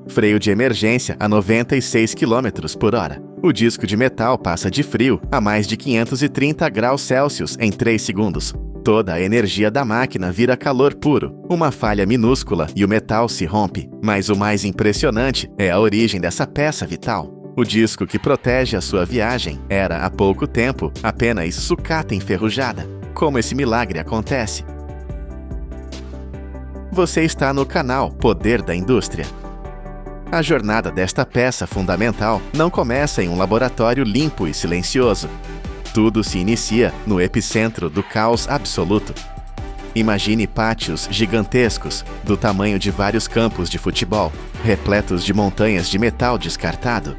freio de emergência a 96 km por hora. O disco de metal passa de frio a mais de 530 graus Celsius em 3 segundos. Toda a energia da máquina vira calor puro. Uma falha minúscula e o metal se rompe. Mas o mais impressionante é a origem dessa peça vital. O disco que protege a sua viagem era, há pouco tempo, apenas sucata enferrujada. Como esse milagre acontece? Você está no canal Poder da Indústria. A jornada desta peça fundamental não começa em um laboratório limpo e silencioso. Tudo se inicia no epicentro do caos absoluto. Imagine pátios gigantescos, do tamanho de vários campos de futebol, repletos de montanhas de metal descartado.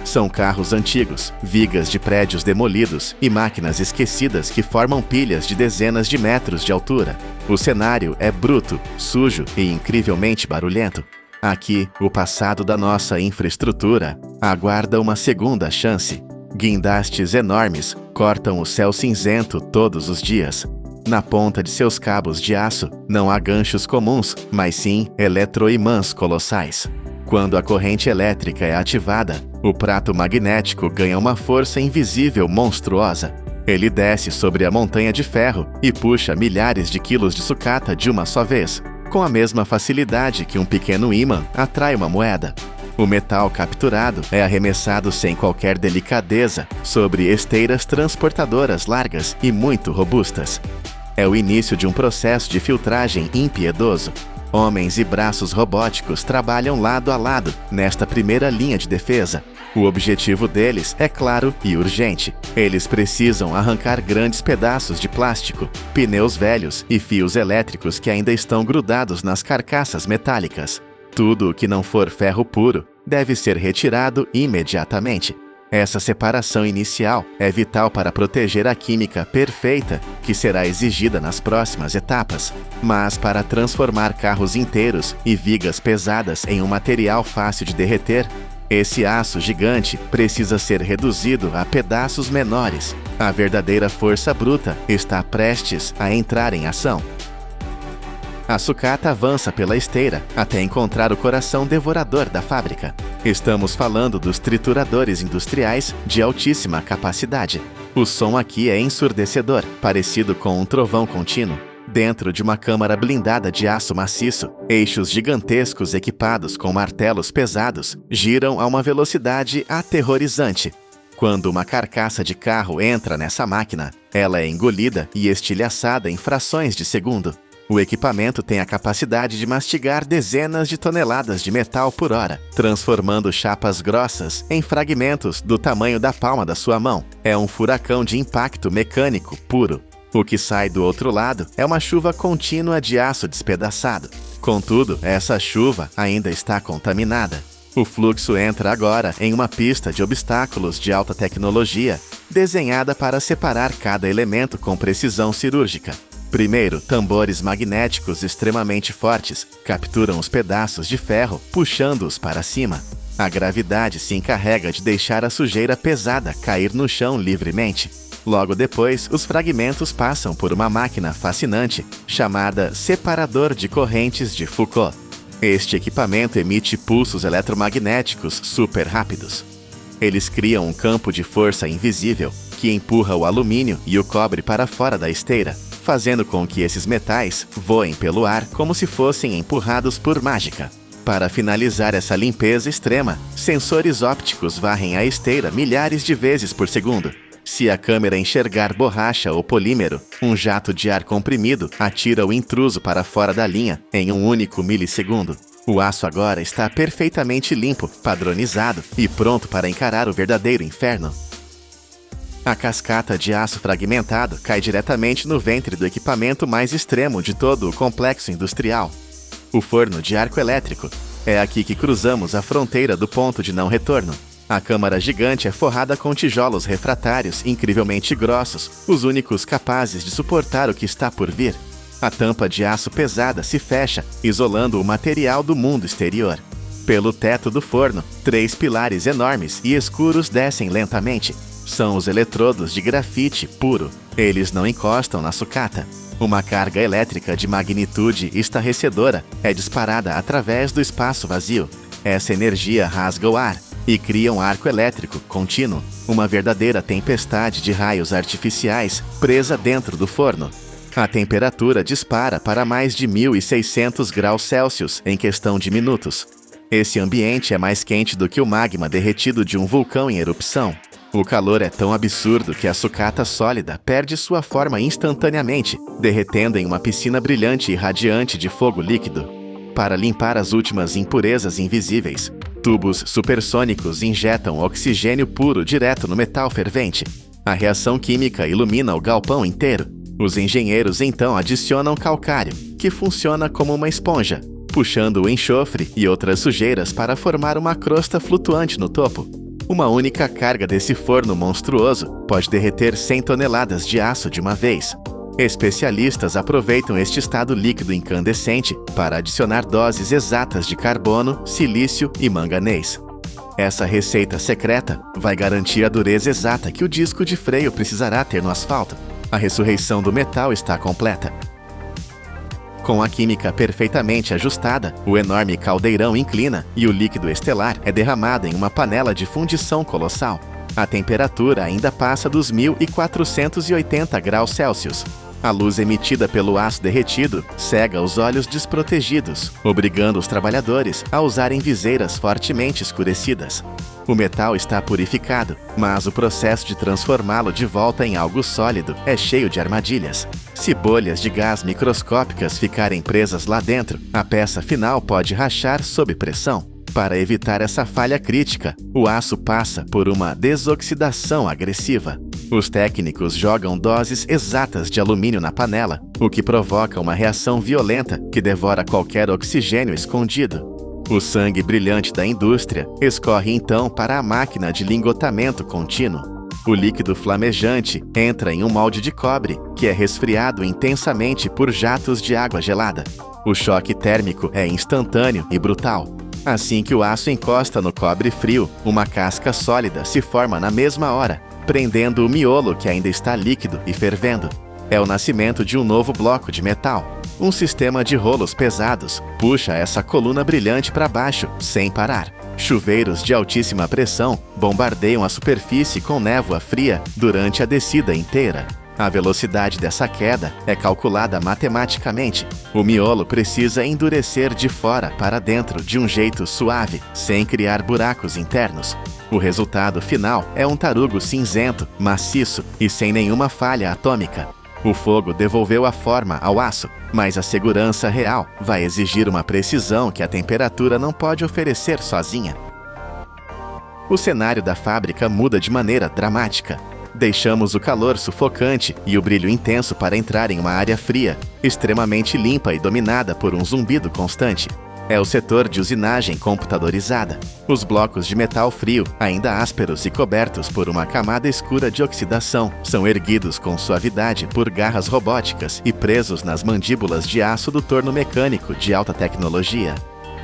São carros antigos, vigas de prédios demolidos e máquinas esquecidas que formam pilhas de dezenas de metros de altura. O cenário é bruto, sujo e incrivelmente barulhento. Aqui, o passado da nossa infraestrutura aguarda uma segunda chance. Guindastes enormes cortam o céu cinzento todos os dias. Na ponta de seus cabos de aço, não há ganchos comuns, mas sim eletroimãs colossais. Quando a corrente elétrica é ativada, o prato magnético ganha uma força invisível monstruosa. Ele desce sobre a montanha de ferro e puxa milhares de quilos de sucata de uma só vez, com a mesma facilidade que um pequeno ímã atrai uma moeda. O metal capturado é arremessado sem qualquer delicadeza sobre esteiras transportadoras largas e muito robustas. É o início de um processo de filtragem impiedoso. Homens e braços robóticos trabalham lado a lado nesta primeira linha de defesa. O objetivo deles é claro e urgente. Eles precisam arrancar grandes pedaços de plástico, pneus velhos e fios elétricos que ainda estão grudados nas carcaças metálicas. Tudo o que não for ferro puro deve ser retirado imediatamente. Essa separação inicial é vital para proteger a química perfeita que será exigida nas próximas etapas. Mas para transformar carros inteiros e vigas pesadas em um material fácil de derreter, esse aço gigante precisa ser reduzido a pedaços menores. A verdadeira força bruta está prestes a entrar em ação. A sucata avança pela esteira até encontrar o coração devorador da fábrica. Estamos falando dos trituradores industriais de altíssima capacidade. O som aqui é ensurdecedor, parecido com um trovão contínuo. Dentro de uma câmara blindada de aço maciço, eixos gigantescos equipados com martelos pesados giram a uma velocidade aterrorizante. Quando uma carcaça de carro entra nessa máquina, ela é engolida e estilhaçada em frações de segundo. O equipamento tem a capacidade de mastigar dezenas de toneladas de metal por hora, transformando chapas grossas em fragmentos do tamanho da palma da sua mão. É um furacão de impacto mecânico puro. O que sai do outro lado é uma chuva contínua de aço despedaçado. Contudo, essa chuva ainda está contaminada. O fluxo entra agora em uma pista de obstáculos de alta tecnologia, desenhada para separar cada elemento com precisão cirúrgica. Primeiro, tambores magnéticos extremamente fortes capturam os pedaços de ferro, puxando-os para cima. A gravidade se encarrega de deixar a sujeira pesada cair no chão livremente. Logo depois, os fragmentos passam por uma máquina fascinante, chamada separador de correntes de Foucault. Este equipamento emite pulsos eletromagnéticos super rápidos. Eles criam um campo de força invisível que empurra o alumínio e o cobre para fora da esteira, fazendo com que esses metais voem pelo ar como se fossem empurrados por mágica. Para finalizar essa limpeza extrema, sensores ópticos varrem a esteira milhares de vezes por segundo. Se a câmera enxergar borracha ou polímero, um jato de ar comprimido atira o intruso para fora da linha em um único milissegundo. O aço agora está perfeitamente limpo, padronizado e pronto para encarar o verdadeiro inferno. A cascata de aço fragmentado cai diretamente no ventre do equipamento mais extremo de todo o complexo industrial. O forno de arco elétrico. É aqui que cruzamos a fronteira do ponto de não retorno. A câmara gigante é forrada com tijolos refratários incrivelmente grossos, os únicos capazes de suportar o que está por vir. A tampa de aço pesada se fecha, isolando o material do mundo exterior. Pelo teto do forno, 3 pilares enormes e escuros descem lentamente. São os eletrodos de grafite puro. Eles não encostam na sucata. Uma carga elétrica de magnitude estarrecedora é disparada através do espaço vazio. Essa energia rasga o ar e cria um arco elétrico contínuo, uma verdadeira tempestade de raios artificiais presa dentro do forno. A temperatura dispara para mais de 1.600 graus Celsius em questão de minutos. Esse ambiente é mais quente do que o magma derretido de um vulcão em erupção. O calor é tão absurdo que a sucata sólida perde sua forma instantaneamente, derretendo em uma piscina brilhante e radiante de fogo líquido. Para limpar as últimas impurezas invisíveis, tubos supersônicos injetam oxigênio puro direto no metal fervente. A reação química ilumina o galpão inteiro. Os engenheiros então adicionam calcário, que funciona como uma esponja, puxando o enxofre e outras sujeiras para formar uma crosta flutuante no topo. Uma única carga desse forno monstruoso pode derreter 100 toneladas de aço de uma vez. Especialistas aproveitam este estado líquido incandescente para adicionar doses exatas de carbono, silício e manganês. Essa receita secreta vai garantir a dureza exata que o disco de freio precisará ter no asfalto. A ressurreição do metal está completa. Com a química perfeitamente ajustada, o enorme caldeirão inclina e o líquido estelar é derramado em uma panela de fundição colossal. A temperatura ainda passa dos 1.480 graus Celsius. A luz emitida pelo aço derretido cega os olhos desprotegidos, obrigando os trabalhadores a usarem viseiras fortemente escurecidas. O metal está purificado, mas o processo de transformá-lo de volta em algo sólido é cheio de armadilhas. Se bolhas de gás microscópicas ficarem presas lá dentro, a peça final pode rachar sob pressão. Para evitar essa falha crítica, o aço passa por uma desoxidação agressiva. Os técnicos jogam doses exatas de alumínio na panela, o que provoca uma reação violenta que devora qualquer oxigênio escondido. O sangue brilhante da indústria escorre então para a máquina de lingotamento contínuo. O líquido flamejante entra em um molde de cobre, que é resfriado intensamente por jatos de água gelada. O choque térmico é instantâneo e brutal. Assim que o aço encosta no cobre frio, uma casca sólida se forma na mesma hora, prendendo o miolo que ainda está líquido e fervendo. É o nascimento de um novo bloco de metal. Um sistema de rolos pesados puxa essa coluna brilhante para baixo, sem parar. Chuveiros de altíssima pressão bombardeiam a superfície com névoa fria durante a descida inteira. A velocidade dessa queda é calculada matematicamente. O miolo precisa endurecer de fora para dentro de um jeito suave, sem criar buracos internos. O resultado final é um tarugo cinzento, maciço e sem nenhuma falha atômica. O fogo devolveu a forma ao aço, mas a segurança real vai exigir uma precisão que a temperatura não pode oferecer sozinha. O cenário da fábrica muda de maneira dramática. Deixamos o calor sufocante e o brilho intenso para entrar em uma área fria, extremamente limpa e dominada por um zumbido constante. É o setor de usinagem computadorizada. Os blocos de metal frio, ainda ásperos e cobertos por uma camada escura de oxidação, são erguidos com suavidade por garras robóticas e presos nas mandíbulas de aço do torno mecânico de alta tecnologia.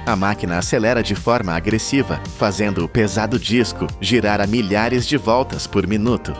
A máquina acelera de forma agressiva, fazendo o pesado disco girar a milhares de voltas por minuto.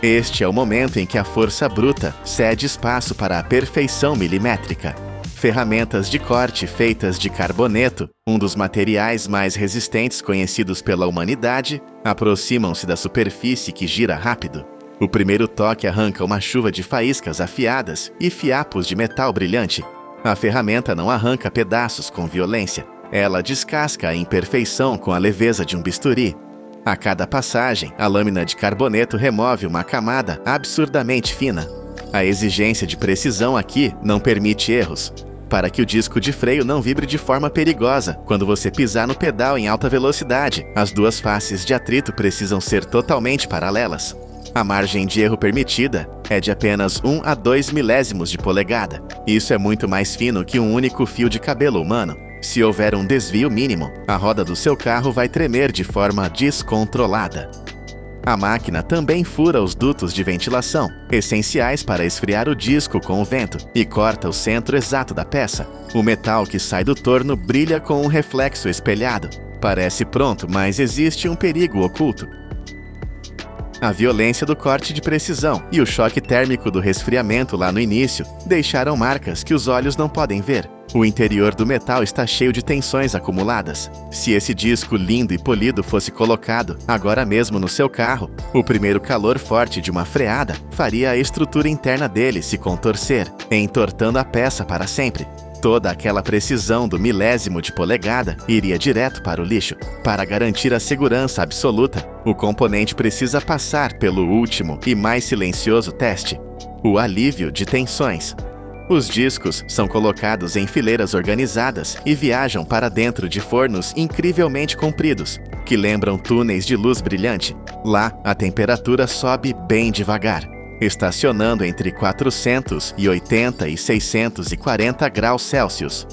Este é o momento em que a força bruta cede espaço para a perfeição milimétrica. Ferramentas de corte feitas de carboneto, um dos materiais mais resistentes conhecidos pela humanidade, aproximam-se da superfície que gira rápido. O primeiro toque arranca uma chuva de faíscas afiadas e fiapos de metal brilhante. A ferramenta não arranca pedaços com violência. Ela descasca a imperfeição com a leveza de um bisturi. A cada passagem, a lâmina de carboneto remove uma camada absurdamente fina. A exigência de precisão aqui não permite erros. Para que o disco de freio não vibre de forma perigosa quando você pisar no pedal em alta velocidade, as duas faces de atrito precisam ser totalmente paralelas. A margem de erro permitida é de apenas 1 a 2 milésimos de polegada. Isso é muito mais fino que um único fio de cabelo humano. Se houver um desvio mínimo, a roda do seu carro vai tremer de forma descontrolada. A máquina também fura os dutos de ventilação, essenciais para esfriar o disco com o vento, e corta o centro exato da peça. O metal que sai do torno brilha com um reflexo espelhado. Parece pronto, mas existe um perigo oculto. A violência do corte de precisão e o choque térmico do resfriamento lá no início deixaram marcas que os olhos não podem ver. O interior do metal está cheio de tensões acumuladas. Se esse disco lindo e polido fosse colocado agora mesmo no seu carro, o primeiro calor forte de uma freada faria a estrutura interna dele se contorcer, entortando a peça para sempre. Toda aquela precisão do milésimo de polegada iria direto para o lixo. Para garantir a segurança absoluta, o componente precisa passar pelo último e mais silencioso teste: o alívio de tensões. Os discos são colocados em fileiras organizadas e viajam para dentro de fornos incrivelmente compridos, que lembram túneis de luz brilhante. Lá, a temperatura sobe bem devagar, estacionando entre 480 e 640 graus Celsius.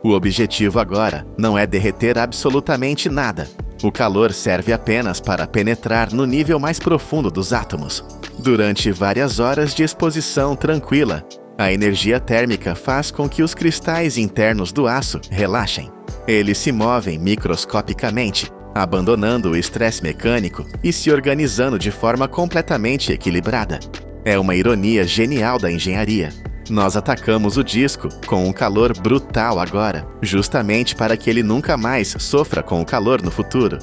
O objetivo agora não é derreter absolutamente nada. O calor serve apenas para penetrar no nível mais profundo dos átomos. Durante várias horas de exposição tranquila, a energia térmica faz com que os cristais internos do aço relaxem. Eles se movem microscopicamente, abandonando o estresse mecânico e se organizando de forma completamente equilibrada. É uma ironia genial da engenharia. Nós atacamos o disco com um calor brutal agora, justamente para que ele nunca mais sofra com o calor no futuro.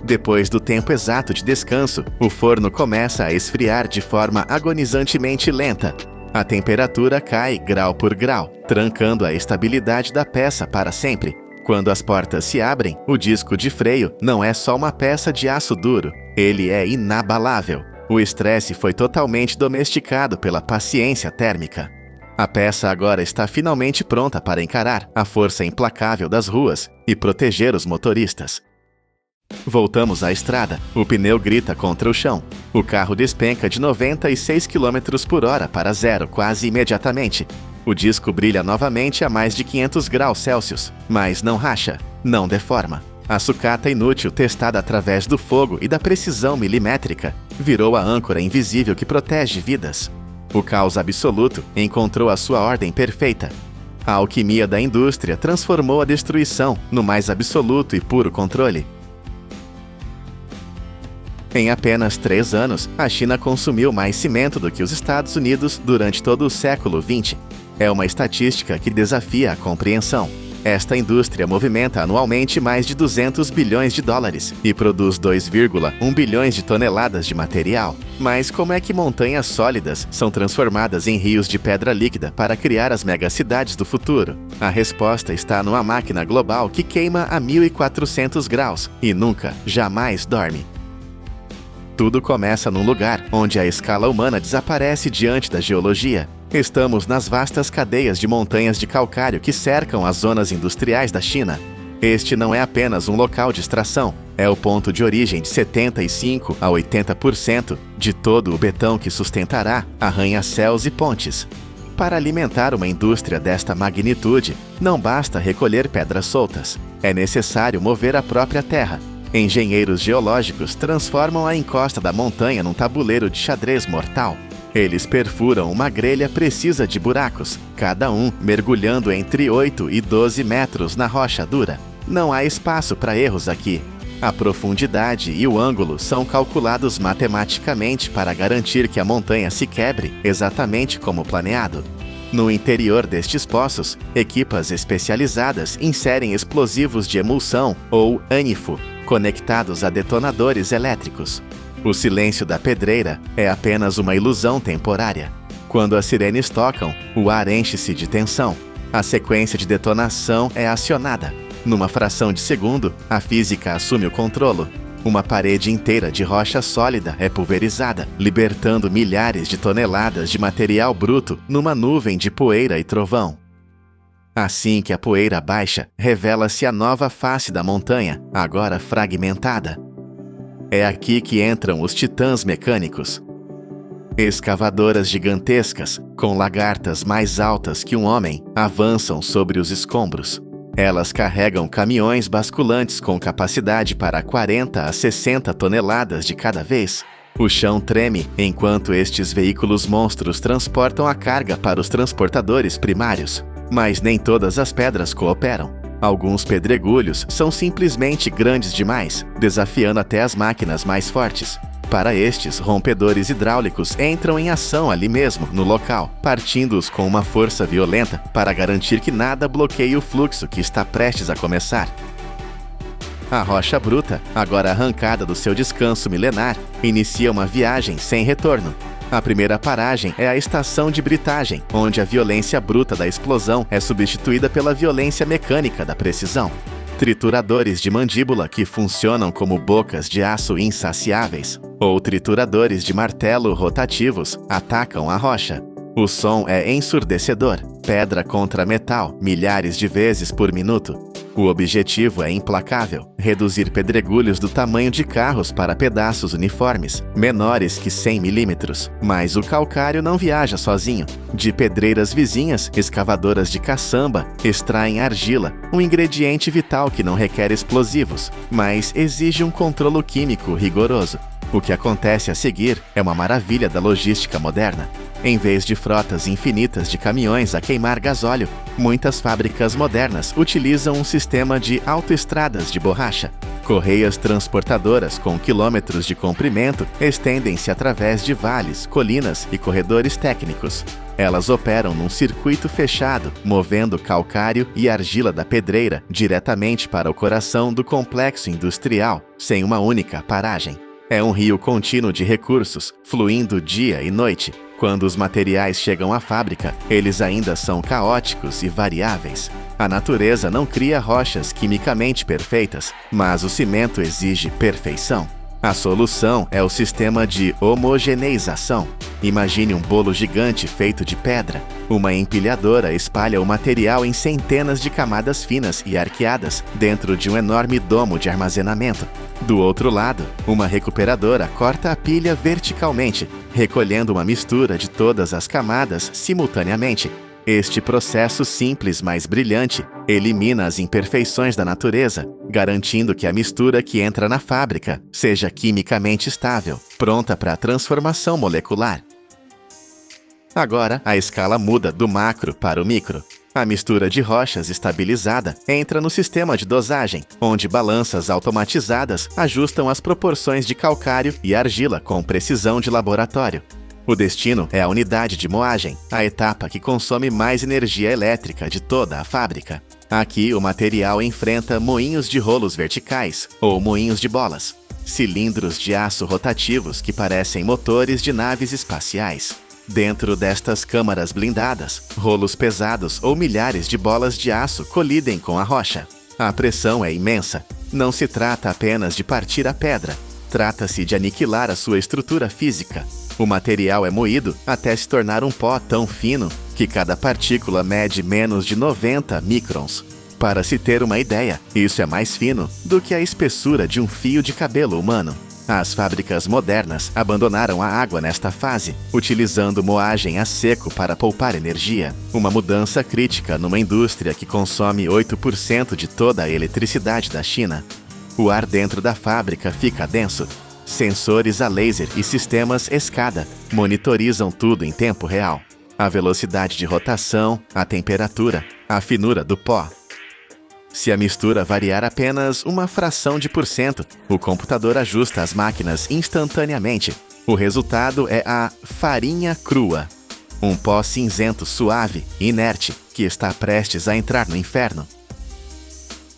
Depois do tempo exato de descanso, o forno começa a esfriar de forma agonizantemente lenta. A temperatura cai grau por grau, trancando a estabilidade da peça para sempre. Quando as portas se abrem, o disco de freio não é só uma peça de aço duro, ele é inabalável. O estresse foi totalmente domesticado pela paciência térmica. A peça agora está finalmente pronta para encarar a força implacável das ruas e proteger os motoristas. Voltamos à estrada. O pneu grita contra o chão. O carro despenca de 96 km por hora para zero quase imediatamente. O disco brilha novamente a mais de 500 graus Celsius, mas não racha, não deforma. A sucata inútil testada através do fogo e da precisão milimétrica virou a âncora invisível que protege vidas. O caos absoluto encontrou a sua ordem perfeita. A alquimia da indústria transformou a destruição no mais absoluto e puro controle. Em apenas 3 anos, a China consumiu mais cimento do que os Estados Unidos durante todo o século XX. É uma estatística que desafia a compreensão. Esta indústria movimenta anualmente mais de 200 bilhões de dólares e produz 2,1 bilhões de toneladas de material. Mas como é que montanhas sólidas são transformadas em rios de pedra líquida para criar as megacidades do futuro? A resposta está numa máquina global que queima a 1400 graus e nunca, jamais dorme. Tudo começa num lugar onde a escala humana desaparece diante da geologia. Estamos nas vastas cadeias de montanhas de calcário que cercam as zonas industriais da China. Este não é apenas um local de extração, é o ponto de origem de 75% a 80% de todo o betão que sustentará arranha-céus e pontes. Para alimentar uma indústria desta magnitude, não basta recolher pedras soltas. É necessário mover a própria terra. Engenheiros geológicos transformam a encosta da montanha num tabuleiro de xadrez mortal. Eles perfuram uma grelha precisa de buracos, cada um mergulhando entre 8 e 12 metros na rocha dura. Não há espaço para erros aqui. A profundidade e o ângulo são calculados matematicamente para garantir que a montanha se quebre exatamente como planeado. No interior destes poços, equipas especializadas inserem explosivos de emulsão ou ânifo, conectados a detonadores elétricos. O silêncio da pedreira é apenas uma ilusão temporária. Quando as sirenes tocam, o ar enche-se de tensão. A sequência de detonação é acionada. Numa fração de segundo, a física assume o controle. Uma parede inteira de rocha sólida é pulverizada, libertando milhares de toneladas de material bruto numa nuvem de poeira e trovão. Assim que a poeira baixa, revela-se a nova face da montanha, agora fragmentada. É aqui que entram os titãs mecânicos. Escavadoras gigantescas, com lagartas mais altas que um homem, avançam sobre os escombros. Elas carregam caminhões basculantes com capacidade para 40 a 60 toneladas de cada vez. O chão treme enquanto estes veículos monstros transportam a carga para os transportadores primários. Mas nem todas as pedras cooperam. Alguns pedregulhos são simplesmente grandes demais, desafiando até as máquinas mais fortes. Para estes, rompedores hidráulicos entram em ação ali mesmo, no local, partindo-os com uma força violenta para garantir que nada bloqueie o fluxo que está prestes a começar. A rocha bruta, agora arrancada do seu descanso milenar, inicia uma viagem sem retorno. A primeira paragem é a estação de britagem, onde a violência bruta da explosão é substituída pela violência mecânica da precisão. Trituradores de mandíbula que funcionam como bocas de aço insaciáveis, ou trituradores de martelo rotativos, atacam a rocha. O som é ensurdecedor, pedra contra metal, milhares de vezes por minuto. O objetivo é implacável: reduzir pedregulhos do tamanho de carros para pedaços uniformes, menores que 100 milímetros. Mas o calcário não viaja sozinho. De pedreiras vizinhas, escavadoras de caçamba extraem argila, um ingrediente vital que não requer explosivos, mas exige um controle químico rigoroso. O que acontece a seguir é uma maravilha da logística moderna. Em vez de frotas infinitas de caminhões a queimar gasóleo, muitas fábricas modernas utilizam um sistema de autoestradas de borracha. Correias transportadoras com quilômetros de comprimento estendem-se através de vales, colinas e corredores técnicos. Elas operam num circuito fechado, movendo calcário e argila da pedreira diretamente para o coração do complexo industrial, sem uma única paragem. É um rio contínuo de recursos, fluindo dia e noite. Quando os materiais chegam à fábrica, eles ainda são caóticos e variáveis. A natureza não cria rochas quimicamente perfeitas, mas o cimento exige perfeição. A solução é o sistema de homogeneização. Imagine um bolo gigante feito de pedra. Uma empilhadora espalha o material em centenas de camadas finas e arqueadas dentro de um enorme domo de armazenamento. Do outro lado, uma recuperadora corta a pilha verticalmente, recolhendo uma mistura de todas as camadas simultaneamente. Este processo simples, mas brilhante, elimina as imperfeições da natureza, garantindo que a mistura que entra na fábrica seja quimicamente estável, pronta para a transformação molecular. Agora, a escala muda do macro para o micro. A mistura de rochas estabilizada entra no sistema de dosagem, onde balanças automatizadas ajustam as proporções de calcário e argila com precisão de laboratório. O destino é a unidade de moagem, a etapa que consome mais energia elétrica de toda a fábrica. Aqui, o material enfrenta moinhos de rolos verticais, ou moinhos de bolas, cilindros de aço rotativos que parecem motores de naves espaciais. Dentro destas câmaras blindadas, rolos pesados ou milhares de bolas de aço colidem com a rocha. A pressão é imensa. Não se trata apenas de partir a pedra. Trata-se de aniquilar a sua estrutura física. O material é moído até se tornar um pó tão fino que cada partícula mede menos de 90 microns. Para se ter uma ideia, isso é mais fino do que a espessura de um fio de cabelo humano. As fábricas modernas abandonaram a água nesta fase, utilizando moagem a seco para poupar energia. Uma mudança crítica numa indústria que consome 8% de toda a eletricidade da China. O ar dentro da fábrica fica denso. Sensores a laser e sistemas escada monitorizam tudo em tempo real. A velocidade de rotação, a temperatura, a finura do pó. Se a mistura variar apenas uma fração de %, o computador ajusta as máquinas instantaneamente. O resultado é a farinha crua, um pó cinzento suave, inerte, que está prestes a entrar no inferno.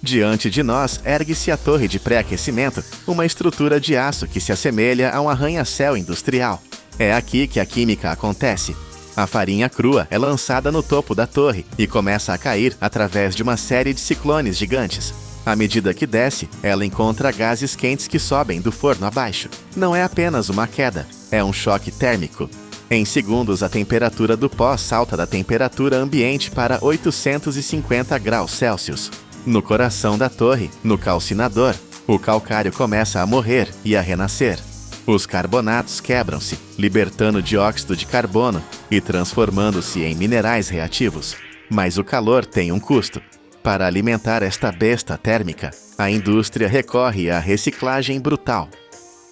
Diante de nós ergue-se a torre de pré-aquecimento, uma estrutura de aço que se assemelha a um arranha-céu industrial. É aqui que a química acontece. A farinha crua é lançada no topo da torre e começa a cair através de uma série de ciclones gigantes. À medida que desce, ela encontra gases quentes que sobem do forno abaixo. Não é apenas uma queda, é um choque térmico. Em segundos, a temperatura do pó salta da temperatura ambiente para 850 graus Celsius. No coração da torre, no calcinador, o calcário começa a morrer e a renascer. Os carbonatos quebram-se, libertando dióxido de carbono e transformando-se em minerais reativos. Mas o calor tem um custo. Para alimentar esta besta térmica, a indústria recorre à reciclagem brutal.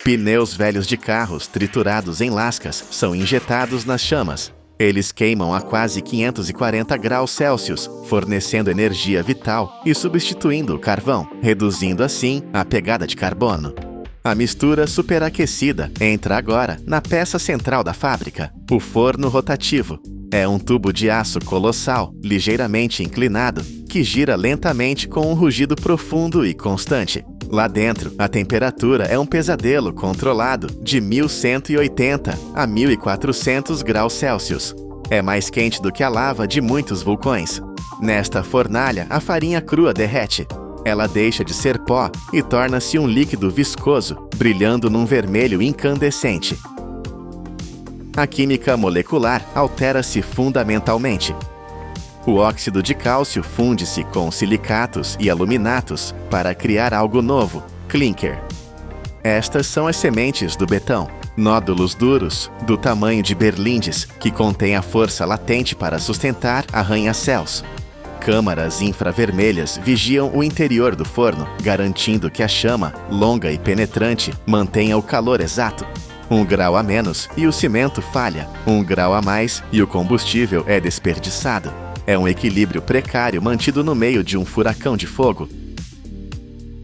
Pneus velhos de carros triturados em lascas são injetados nas chamas. Eles queimam a quase 540 graus Celsius, fornecendo energia vital e substituindo o carvão, reduzindo assim a pegada de carbono. A mistura superaquecida entra agora na peça central da fábrica, o forno rotativo. É um tubo de aço colossal, ligeiramente inclinado, que gira lentamente com um rugido profundo e constante. Lá dentro, a temperatura é um pesadelo controlado de 1180 a 1400 graus Celsius. É mais quente do que a lava de muitos vulcões. Nesta fornalha, a farinha crua derrete. Ela deixa de ser pó e torna-se um líquido viscoso, brilhando num vermelho incandescente. A química molecular altera-se fundamentalmente. O óxido de cálcio funde-se com silicatos e aluminatos para criar algo novo, clinker. Estas são as sementes do betão, nódulos duros, do tamanho de berlindes, que contêm a força latente para sustentar arranha-céus. Câmaras infravermelhas vigiam o interior do forno, garantindo que a chama, longa e penetrante, mantenha o calor exato. 1 grau a menos e o cimento falha, 1 grau a mais e o combustível é desperdiçado. É um equilíbrio precário mantido no meio de um furacão de fogo.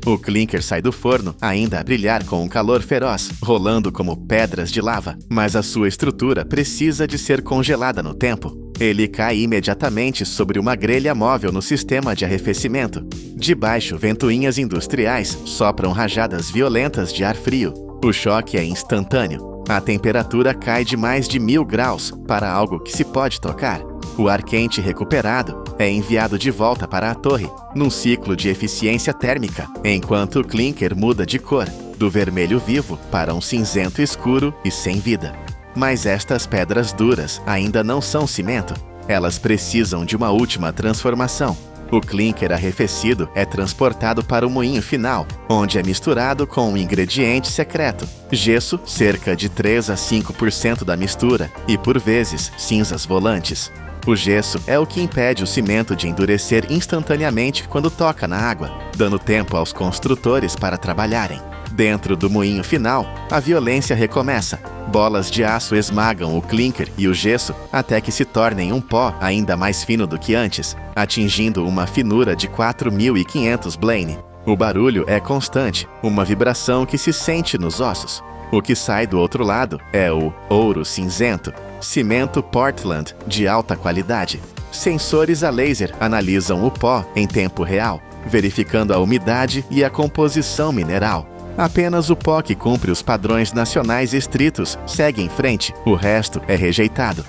O clinker sai do forno ainda a brilhar com um calor feroz, rolando como pedras de lava, mas a sua estrutura precisa de ser congelada no tempo. Ele cai imediatamente sobre uma grelha móvel no sistema de arrefecimento. De baixo, ventoinhas industriais sopram rajadas violentas de ar frio. O choque é instantâneo. A temperatura cai de mais de 1000 graus para algo que se pode tocar. O ar quente recuperado é enviado de volta para a torre, num ciclo de eficiência térmica, enquanto o clinker muda de cor, do vermelho vivo para um cinzento escuro e sem vida. Mas estas pedras duras ainda não são cimento. Elas precisam de uma última transformação. O clinker arrefecido é transportado para o moinho final, onde é misturado com um ingrediente secreto, gesso, cerca de 3 a 5% da mistura, e por vezes cinzas volantes. O gesso é o que impede o cimento de endurecer instantaneamente quando toca na água, dando tempo aos construtores para trabalharem. Dentro do moinho final, a violência recomeça. Bolas de aço esmagam o clinker e o gesso até que se tornem um pó ainda mais fino do que antes, atingindo uma finura de 4500 Blaine. O barulho é constante, uma vibração que se sente nos ossos. O que sai do outro lado é o ouro cinzento, cimento Portland de alta qualidade. Sensores a laser analisam o pó em tempo real, verificando a umidade e a composição mineral. Apenas o pó que cumpre os padrões nacionais estritos segue em frente, o resto é rejeitado.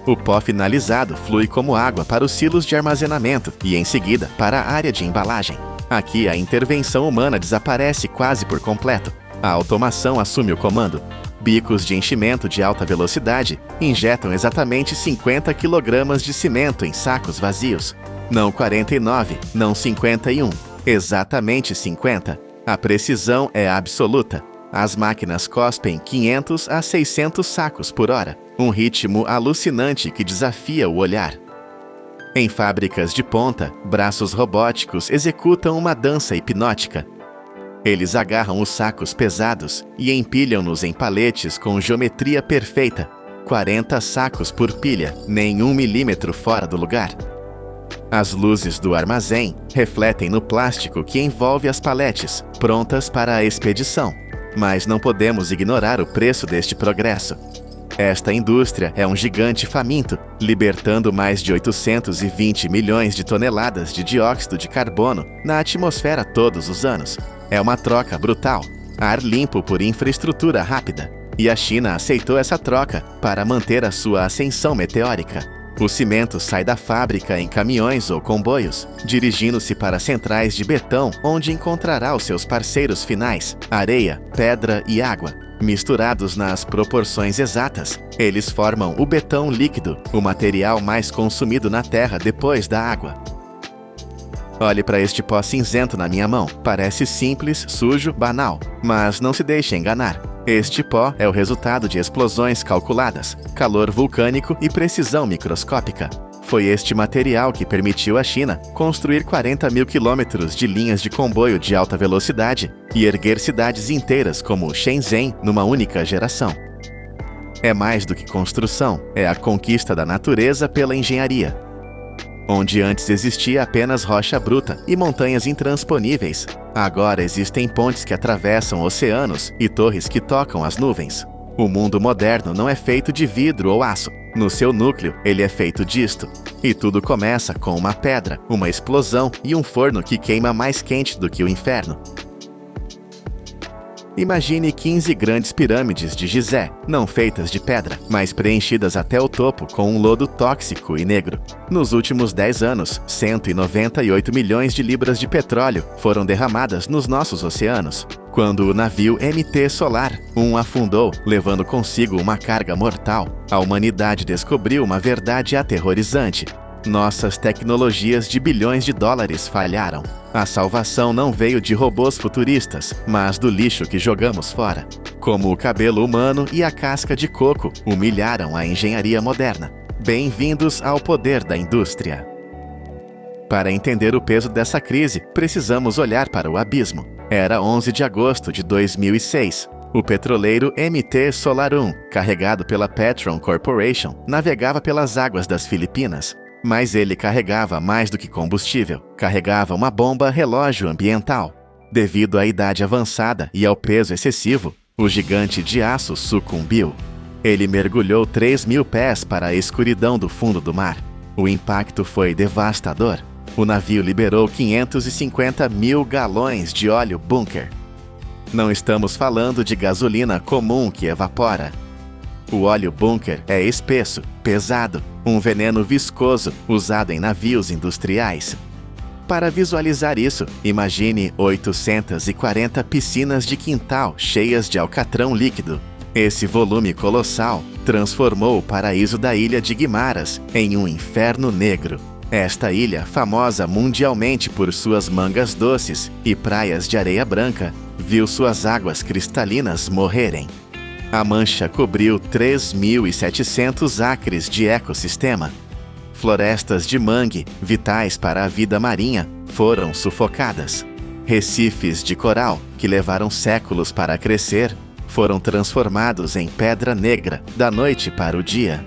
O pó finalizado flui como água para os silos de armazenamento e, em seguida, para a área de embalagem. Aqui, a intervenção humana desaparece quase por completo. A automação assume o comando. Bicos de enchimento de alta velocidade injetam exatamente 50 kg de cimento em sacos vazios. Não 49, não 51, exatamente 50. A precisão é absoluta. As máquinas cospem 500 a 600 sacos por hora, um ritmo alucinante que desafia o olhar. Em fábricas de ponta, braços robóticos executam uma dança hipnótica. Eles agarram os sacos pesados e empilham-nos em paletes com geometria perfeita, 40 sacos por pilha, nem 1 milímetro fora do lugar. As luzes do armazém refletem no plástico que envolve as paletes, prontas para a expedição. Mas não podemos ignorar o preço deste progresso. Esta indústria é um gigante faminto, libertando mais de 820 milhões de toneladas de dióxido de carbono na atmosfera todos os anos. É uma troca brutal, ar limpo por infraestrutura rápida. E a China aceitou essa troca para manter a sua ascensão meteórica. O cimento sai da fábrica em caminhões ou comboios, dirigindo-se para centrais de betão, onde encontrará os seus parceiros finais, areia, pedra e água. Misturados nas proporções exatas, eles formam o betão líquido, o material mais consumido na Terra depois da água. Olhe para este pó cinzento na minha mão. Parece simples, sujo, banal, mas não se deixe enganar. Este pó é o resultado de explosões calculadas, calor vulcânico e precisão microscópica. Foi este material que permitiu à China construir 40 mil quilômetros de linhas de comboio de alta velocidade e erguer cidades inteiras como Shenzhen numa única geração. É mais do que construção, é a conquista da natureza pela engenharia. Onde antes existia apenas rocha bruta e montanhas intransponíveis, agora existem pontes que atravessam oceanos e torres que tocam as nuvens. O mundo moderno não é feito de vidro ou aço. No seu núcleo, ele é feito disto. E tudo começa com uma pedra, uma explosão e um forno que queima mais quente do que o inferno. Imagine 15 grandes pirâmides de Gizé, não feitas de pedra, mas preenchidas até o topo com um lodo tóxico e negro. Nos últimos 10 anos, 198 milhões de libras de petróleo foram derramadas nos nossos oceanos. Quando o navio MT Solar afundou, levando consigo uma carga mortal, a humanidade descobriu uma verdade aterrorizante. Nossas tecnologias de bilhões de dólares falharam. A salvação não veio de robôs futuristas, mas do lixo que jogamos fora. Como o cabelo humano e a casca de coco humilharam a engenharia moderna. Bem-vindos ao poder da indústria. Para entender o peso dessa crise, precisamos olhar para o abismo. Era 11 de agosto de 2006. O petroleiro MT Solar 1, carregado pela Petron Corporation, navegava pelas águas das Filipinas. Mas ele carregava mais do que combustível. Carregava uma bomba relógio ambiental. Devido à idade avançada e ao peso excessivo, o gigante de aço sucumbiu. Ele mergulhou 3.000 pés para a escuridão do fundo do mar. O impacto foi devastador. O navio liberou 550 mil galões de óleo bunker. Não estamos falando de gasolina comum que evapora. O óleo bunker é espesso, pesado, um veneno viscoso usado em navios industriais. Para visualizar isso, imagine 840 piscinas de quintal cheias de alcatrão líquido. Esse volume colossal transformou o paraíso da ilha de Guimaras em um inferno negro. Esta ilha, famosa mundialmente por suas mangas doces e praias de areia branca, viu suas águas cristalinas morrerem. A mancha cobriu 3.700 acres de ecossistema. Florestas de mangue, vitais para a vida marinha, foram sufocadas. Recifes de coral, que levaram séculos para crescer, foram transformados em pedra negra da noite para o dia.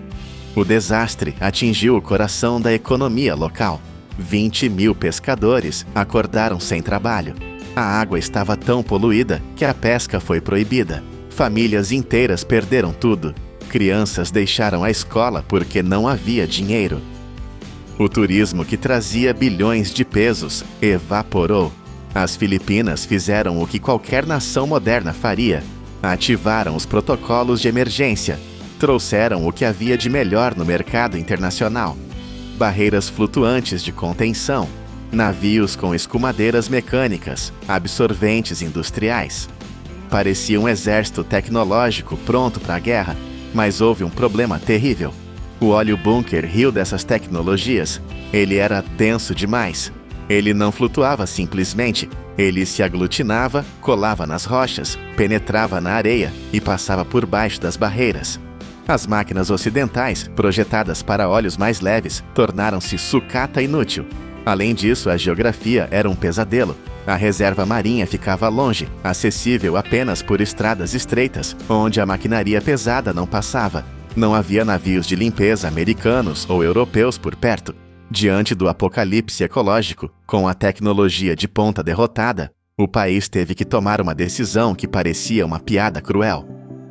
O desastre atingiu o coração da economia local. 20.000 pescadores acordaram sem trabalho. A água estava tão poluída que a pesca foi proibida. Famílias inteiras perderam tudo. Crianças deixaram a escola porque não havia dinheiro. O turismo que trazia bilhões de pesos evaporou. As Filipinas fizeram o que qualquer nação moderna faria. Ativaram os protocolos de emergência. Trouxeram o que havia de melhor no mercado internacional. Barreiras flutuantes de contenção. Navios com escumadeiras mecânicas, absorventes industriais. Parecia um exército tecnológico pronto para a guerra, mas houve um problema terrível. O óleo bunker riu dessas tecnologias. Ele era denso demais. Ele não flutuava simplesmente. Ele se aglutinava, colava nas rochas, penetrava na areia e passava por baixo das barreiras. As máquinas ocidentais, projetadas para óleos mais leves, tornaram-se sucata inútil. Além disso, a geografia era um pesadelo. A reserva marinha ficava longe, acessível apenas por estradas estreitas, onde a maquinaria pesada não passava. Não havia navios de limpeza americanos ou europeus por perto. Diante do apocalipse ecológico, com a tecnologia de ponta derrotada, o país teve que tomar uma decisão que parecia uma piada cruel: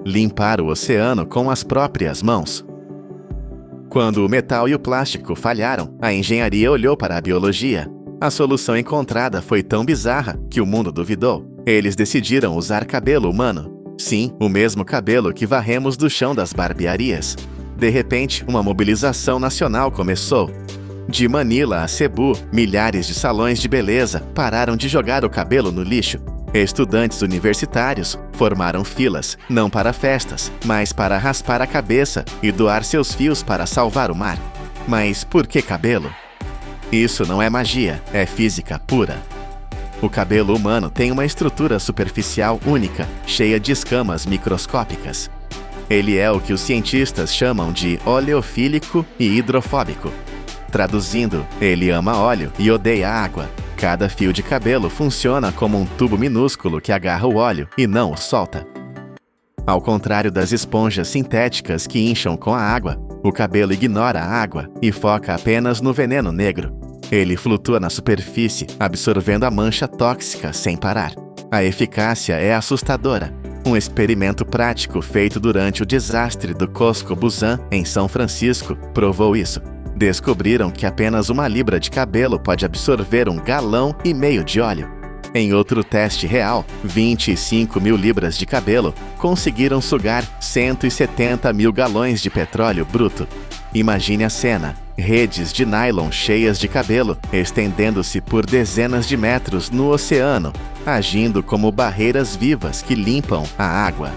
limpar o oceano com as próprias mãos. Quando o metal e o plástico falharam, a engenharia olhou para a biologia. A solução encontrada foi tão bizarra que o mundo duvidou. Eles decidiram usar cabelo humano. Sim, o mesmo cabelo que varremos do chão das barbearias. De repente, uma mobilização nacional começou. De Manila a Cebu, milhares de salões de beleza pararam de jogar o cabelo no lixo. Estudantes universitários formaram filas, não para festas, mas para raspar a cabeça e doar seus fios para salvar o mar. Mas por que cabelo? Isso não é magia, é física pura. O cabelo humano tem uma estrutura superficial única, cheia de escamas microscópicas. Ele é o que os cientistas chamam de oleofílico e hidrofóbico. Traduzindo, ele ama óleo e odeia água. Cada fio de cabelo funciona como um tubo minúsculo que agarra o óleo e não o solta. Ao contrário das esponjas sintéticas que incham com a água, O cabelo ignora a água e foca apenas no veneno negro. Ele flutua na superfície, absorvendo a mancha tóxica sem parar. A eficácia é assustadora. Um experimento prático feito durante o desastre do Cosco Busan, em São Francisco, provou isso. Descobriram que apenas 1 libra de cabelo pode absorver 1,5 galão de óleo. Em outro teste real, 25 mil libras de cabelo conseguiram sugar 170 mil galões de petróleo bruto. Imagine a cena: redes de nylon cheias de cabelo, estendendo-se por dezenas de metros no oceano, agindo como barreiras vivas que limpam a água.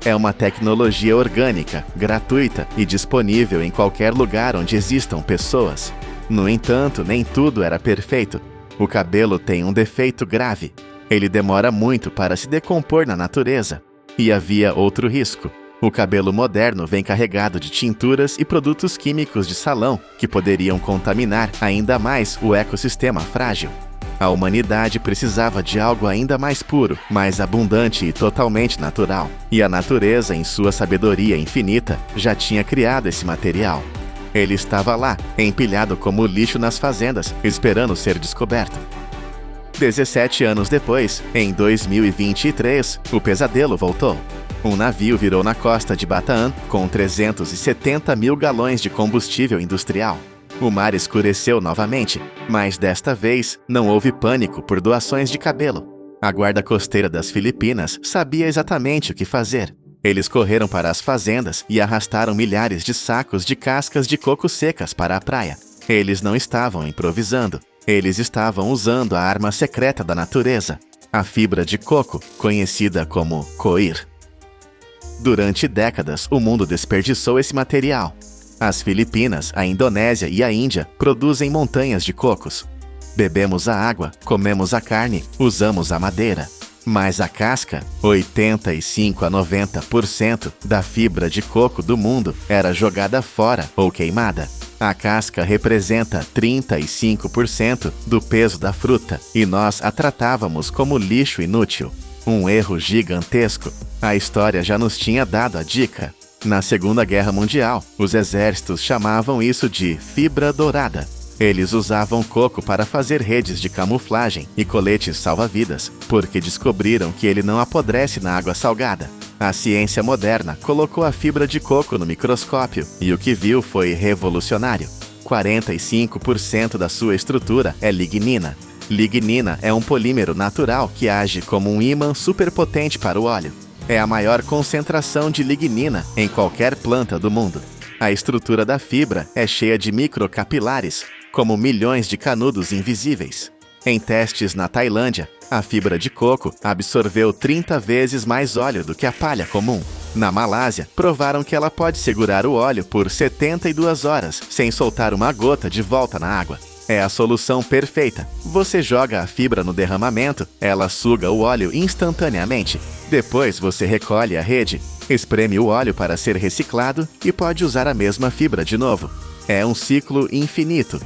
É uma tecnologia orgânica, gratuita e disponível em qualquer lugar onde existam pessoas. No entanto, nem tudo era perfeito. O cabelo tem um defeito grave. Ele demora muito para se decompor na natureza. E havia outro risco. O cabelo moderno vem carregado de tinturas e produtos químicos de salão que poderiam contaminar ainda mais o ecossistema frágil. A humanidade precisava de algo ainda mais puro, mais abundante e totalmente natural. E a natureza, em sua sabedoria infinita, já tinha criado esse material. Ele estava lá, empilhado como lixo nas fazendas, esperando ser descoberto. 17 anos depois, em 2023, o pesadelo voltou. Um navio virou na costa de Bataan com 370 mil galões de combustível industrial. O mar escureceu novamente, mas desta vez não houve pânico por doações de cabelo. A guarda costeira das Filipinas sabia exatamente o que fazer. Eles correram para as fazendas e arrastaram milhares de sacos de cascas de coco secas para a praia. Eles não estavam improvisando. Eles estavam usando a arma secreta da natureza, a fibra de coco, conhecida como coir. Durante décadas, o mundo desperdiçou esse material. As Filipinas, a Indonésia e a Índia produzem montanhas de cocos. Bebemos a água, comemos a carne, usamos a madeira. Mas a casca, 85 a 90% da fibra de coco do mundo, era jogada fora ou queimada. A casca representa 35% do peso da fruta e nós a tratávamos como lixo inútil. Um erro gigantesco. A história já nos tinha dado a dica. Na Segunda Guerra Mundial, os exércitos chamavam isso de fibra dourada. Eles usavam coco para fazer redes de camuflagem e coletes salva-vidas, porque descobriram que ele não apodrece na água salgada. A ciência moderna colocou a fibra de coco no microscópio e o que viu foi revolucionário. 45% da sua estrutura é lignina. Lignina é um polímero natural que age como um ímã superpotente para o óleo. É a maior concentração de lignina em qualquer planta do mundo. A estrutura da fibra é cheia de microcapilares, como milhões de canudos invisíveis. Em testes na Tailândia, a fibra de coco absorveu 30 vezes mais óleo do que a palha comum. Na Malásia, provaram que ela pode segurar o óleo por 72 horas sem soltar uma gota de volta na água. É a solução perfeita. Você joga a fibra no derramamento, ela suga o óleo instantaneamente. Depois você recolhe a rede, espreme o óleo para ser reciclado e pode usar a mesma fibra de novo. É um ciclo infinito.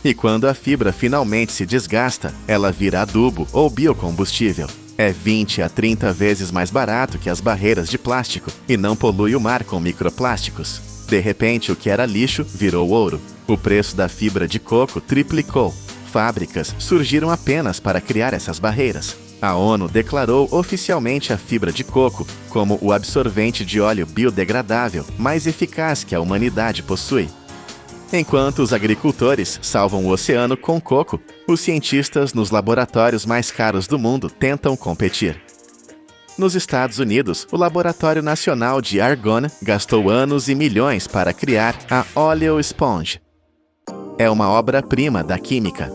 E quando a fibra finalmente se desgasta, ela vira adubo ou biocombustível. É 20 a 30 vezes mais barato que as barreiras de plástico e não polui o mar com microplásticos. De repente, o que era lixo virou ouro. O preço da fibra de coco triplicou. Fábricas surgiram apenas para criar essas barreiras. A ONU declarou oficialmente a fibra de coco como o absorvente de óleo biodegradável mais eficaz que a humanidade possui. Enquanto os agricultores salvam o oceano com coco, os cientistas nos laboratórios mais caros do mundo tentam competir. Nos Estados Unidos, o Laboratório Nacional de Argonne gastou anos e milhões para criar a Oleo Sponge. É uma obra-prima da química.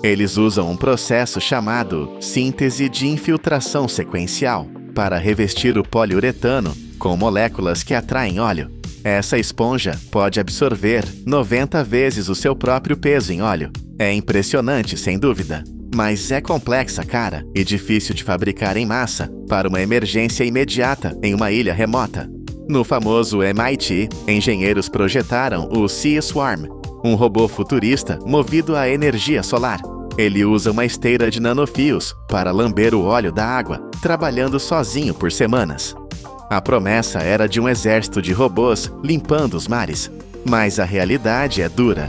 Eles usam um processo chamado síntese de infiltração sequencial para revestir o poliuretano com moléculas que atraem óleo. Essa esponja pode absorver 90 vezes o seu próprio peso em óleo. É impressionante, sem dúvida. Mas é complexa, cara, e difícil de fabricar em massa para uma emergência imediata em uma ilha remota. No famoso MIT, engenheiros projetaram o Sea Swarm, um robô futurista movido a energia solar. Ele usa uma esteira de nanofios para lamber o óleo da água, trabalhando sozinho por semanas. A promessa era de um exército de robôs limpando os mares. Mas a realidade é dura.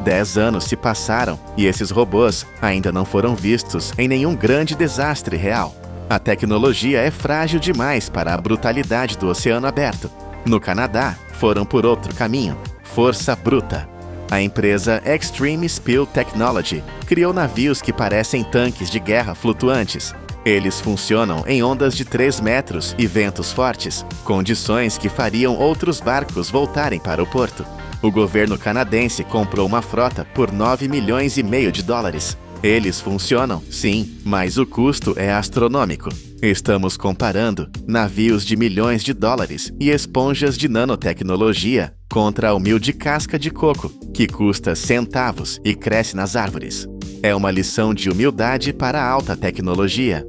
10 anos se passaram e esses robôs ainda não foram vistos em nenhum grande desastre real. A tecnologia é frágil demais para a brutalidade do oceano aberto. No Canadá, foram por outro caminho: força bruta. A empresa Extreme Spill Technology criou navios que parecem tanques de guerra flutuantes. Eles funcionam em ondas de 3 metros e ventos fortes, condições que fariam outros barcos voltarem para o porto. O governo canadense comprou uma frota por $9,5 milhões. Eles funcionam, sim, mas o custo é astronômico. Estamos comparando navios de milhões de dólares e esponjas de nanotecnologia contra a humilde casca de coco, que custa centavos e cresce nas árvores. É uma lição de humildade para a alta tecnologia.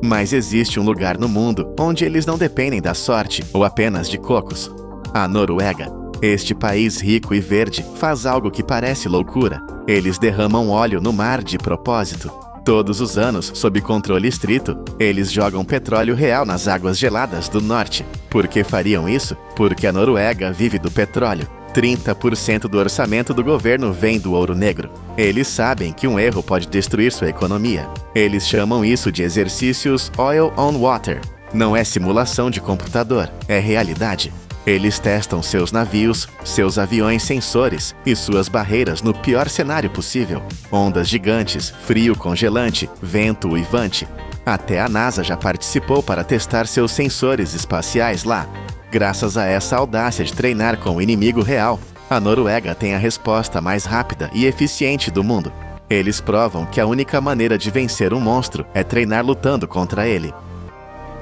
Mas existe um lugar no mundo onde eles não dependem da sorte ou apenas de cocos: a Noruega. Este país rico e verde faz algo que parece loucura. Eles derramam óleo no mar de propósito. Todos os anos, sob controle estrito, eles jogam petróleo real nas águas geladas do norte. Por que fariam isso? Porque a Noruega vive do petróleo. 30% do orçamento do governo vem do ouro negro. Eles sabem que um erro pode destruir sua economia. Eles chamam isso de exercícios Oil on Water. Não é simulação de computador, é realidade. Eles testam seus navios, seus aviões sensores e suas barreiras no pior cenário possível. Ondas gigantes, frio congelante, vento uivante. Até a NASA já participou para testar seus sensores espaciais lá. Graças a essa audácia de treinar com o inimigo real, a Noruega tem a resposta mais rápida e eficiente do mundo. Eles provam que a única maneira de vencer um monstro é treinar lutando contra ele.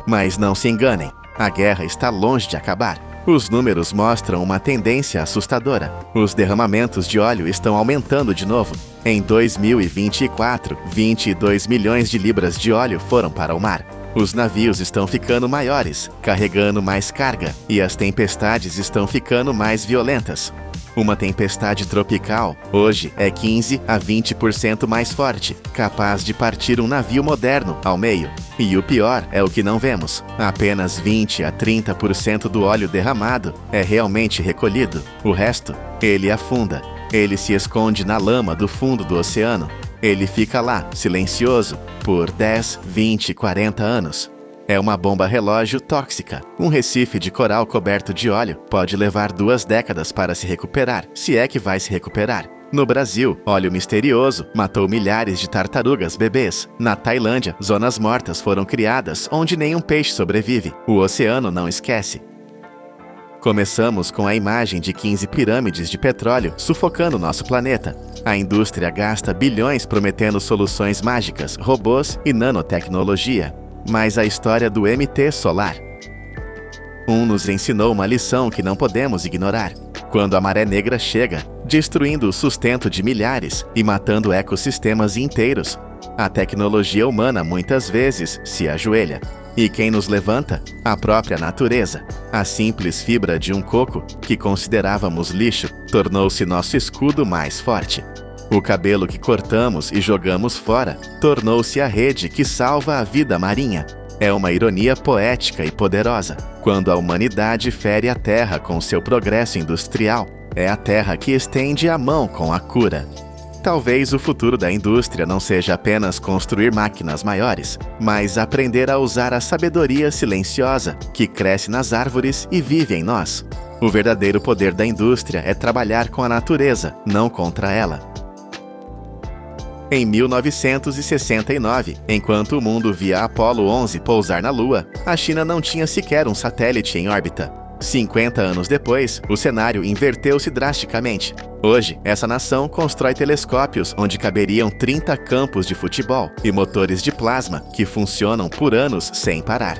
Mas não se enganem, a guerra está longe de acabar. Os números mostram uma tendência assustadora. Os derramamentos de óleo estão aumentando de novo. Em 2024, 22 milhões de libras de óleo foram para o mar. Os navios estão ficando maiores, carregando mais carga, e as tempestades estão ficando mais violentas. Uma tempestade tropical, hoje, é 15 a 20% mais forte, capaz de partir um navio moderno ao meio. E o pior é o que não vemos: apenas 20 a 30% do óleo derramado é realmente recolhido. O resto, ele afunda. Ele se esconde na lama do fundo do oceano. Ele fica lá, silencioso, por 10, 20, 40 anos. É uma bomba relógio tóxica. Um recife de coral coberto de óleo pode levar 2 décadas para se recuperar, se é que vai se recuperar. No Brasil, óleo misterioso matou milhares de tartarugas bebês. Na Tailândia, zonas mortas foram criadas onde nenhum peixe sobrevive. O oceano não esquece. Começamos com a imagem de 15 pirâmides de petróleo sufocando nosso planeta. A indústria gasta bilhões prometendo soluções mágicas, robôs e nanotecnologia. Mas a história do MT Solar nos ensinou uma lição que não podemos ignorar. Quando a maré negra chega, destruindo o sustento de milhares e matando ecossistemas inteiros, a tecnologia humana muitas vezes se ajoelha. E quem nos levanta? A própria natureza. A simples fibra de um coco, que considerávamos lixo, tornou-se nosso escudo mais forte. O cabelo que cortamos e jogamos fora tornou-se a rede que salva a vida marinha. É uma ironia poética e poderosa. Quando a humanidade fere a Terra com seu progresso industrial, é a Terra que estende a mão com a cura. Talvez o futuro da indústria não seja apenas construir máquinas maiores, mas aprender a usar a sabedoria silenciosa que cresce nas árvores e vive em nós. O verdadeiro poder da indústria é trabalhar com a natureza, não contra ela. Em 1969, enquanto o mundo via Apollo 11 pousar na Lua, a China não tinha sequer um satélite em órbita. 50 anos depois, o cenário inverteu-se drasticamente. Hoje, essa nação constrói telescópios onde caberiam 30 campos de futebol e motores de plasma que funcionam por anos sem parar.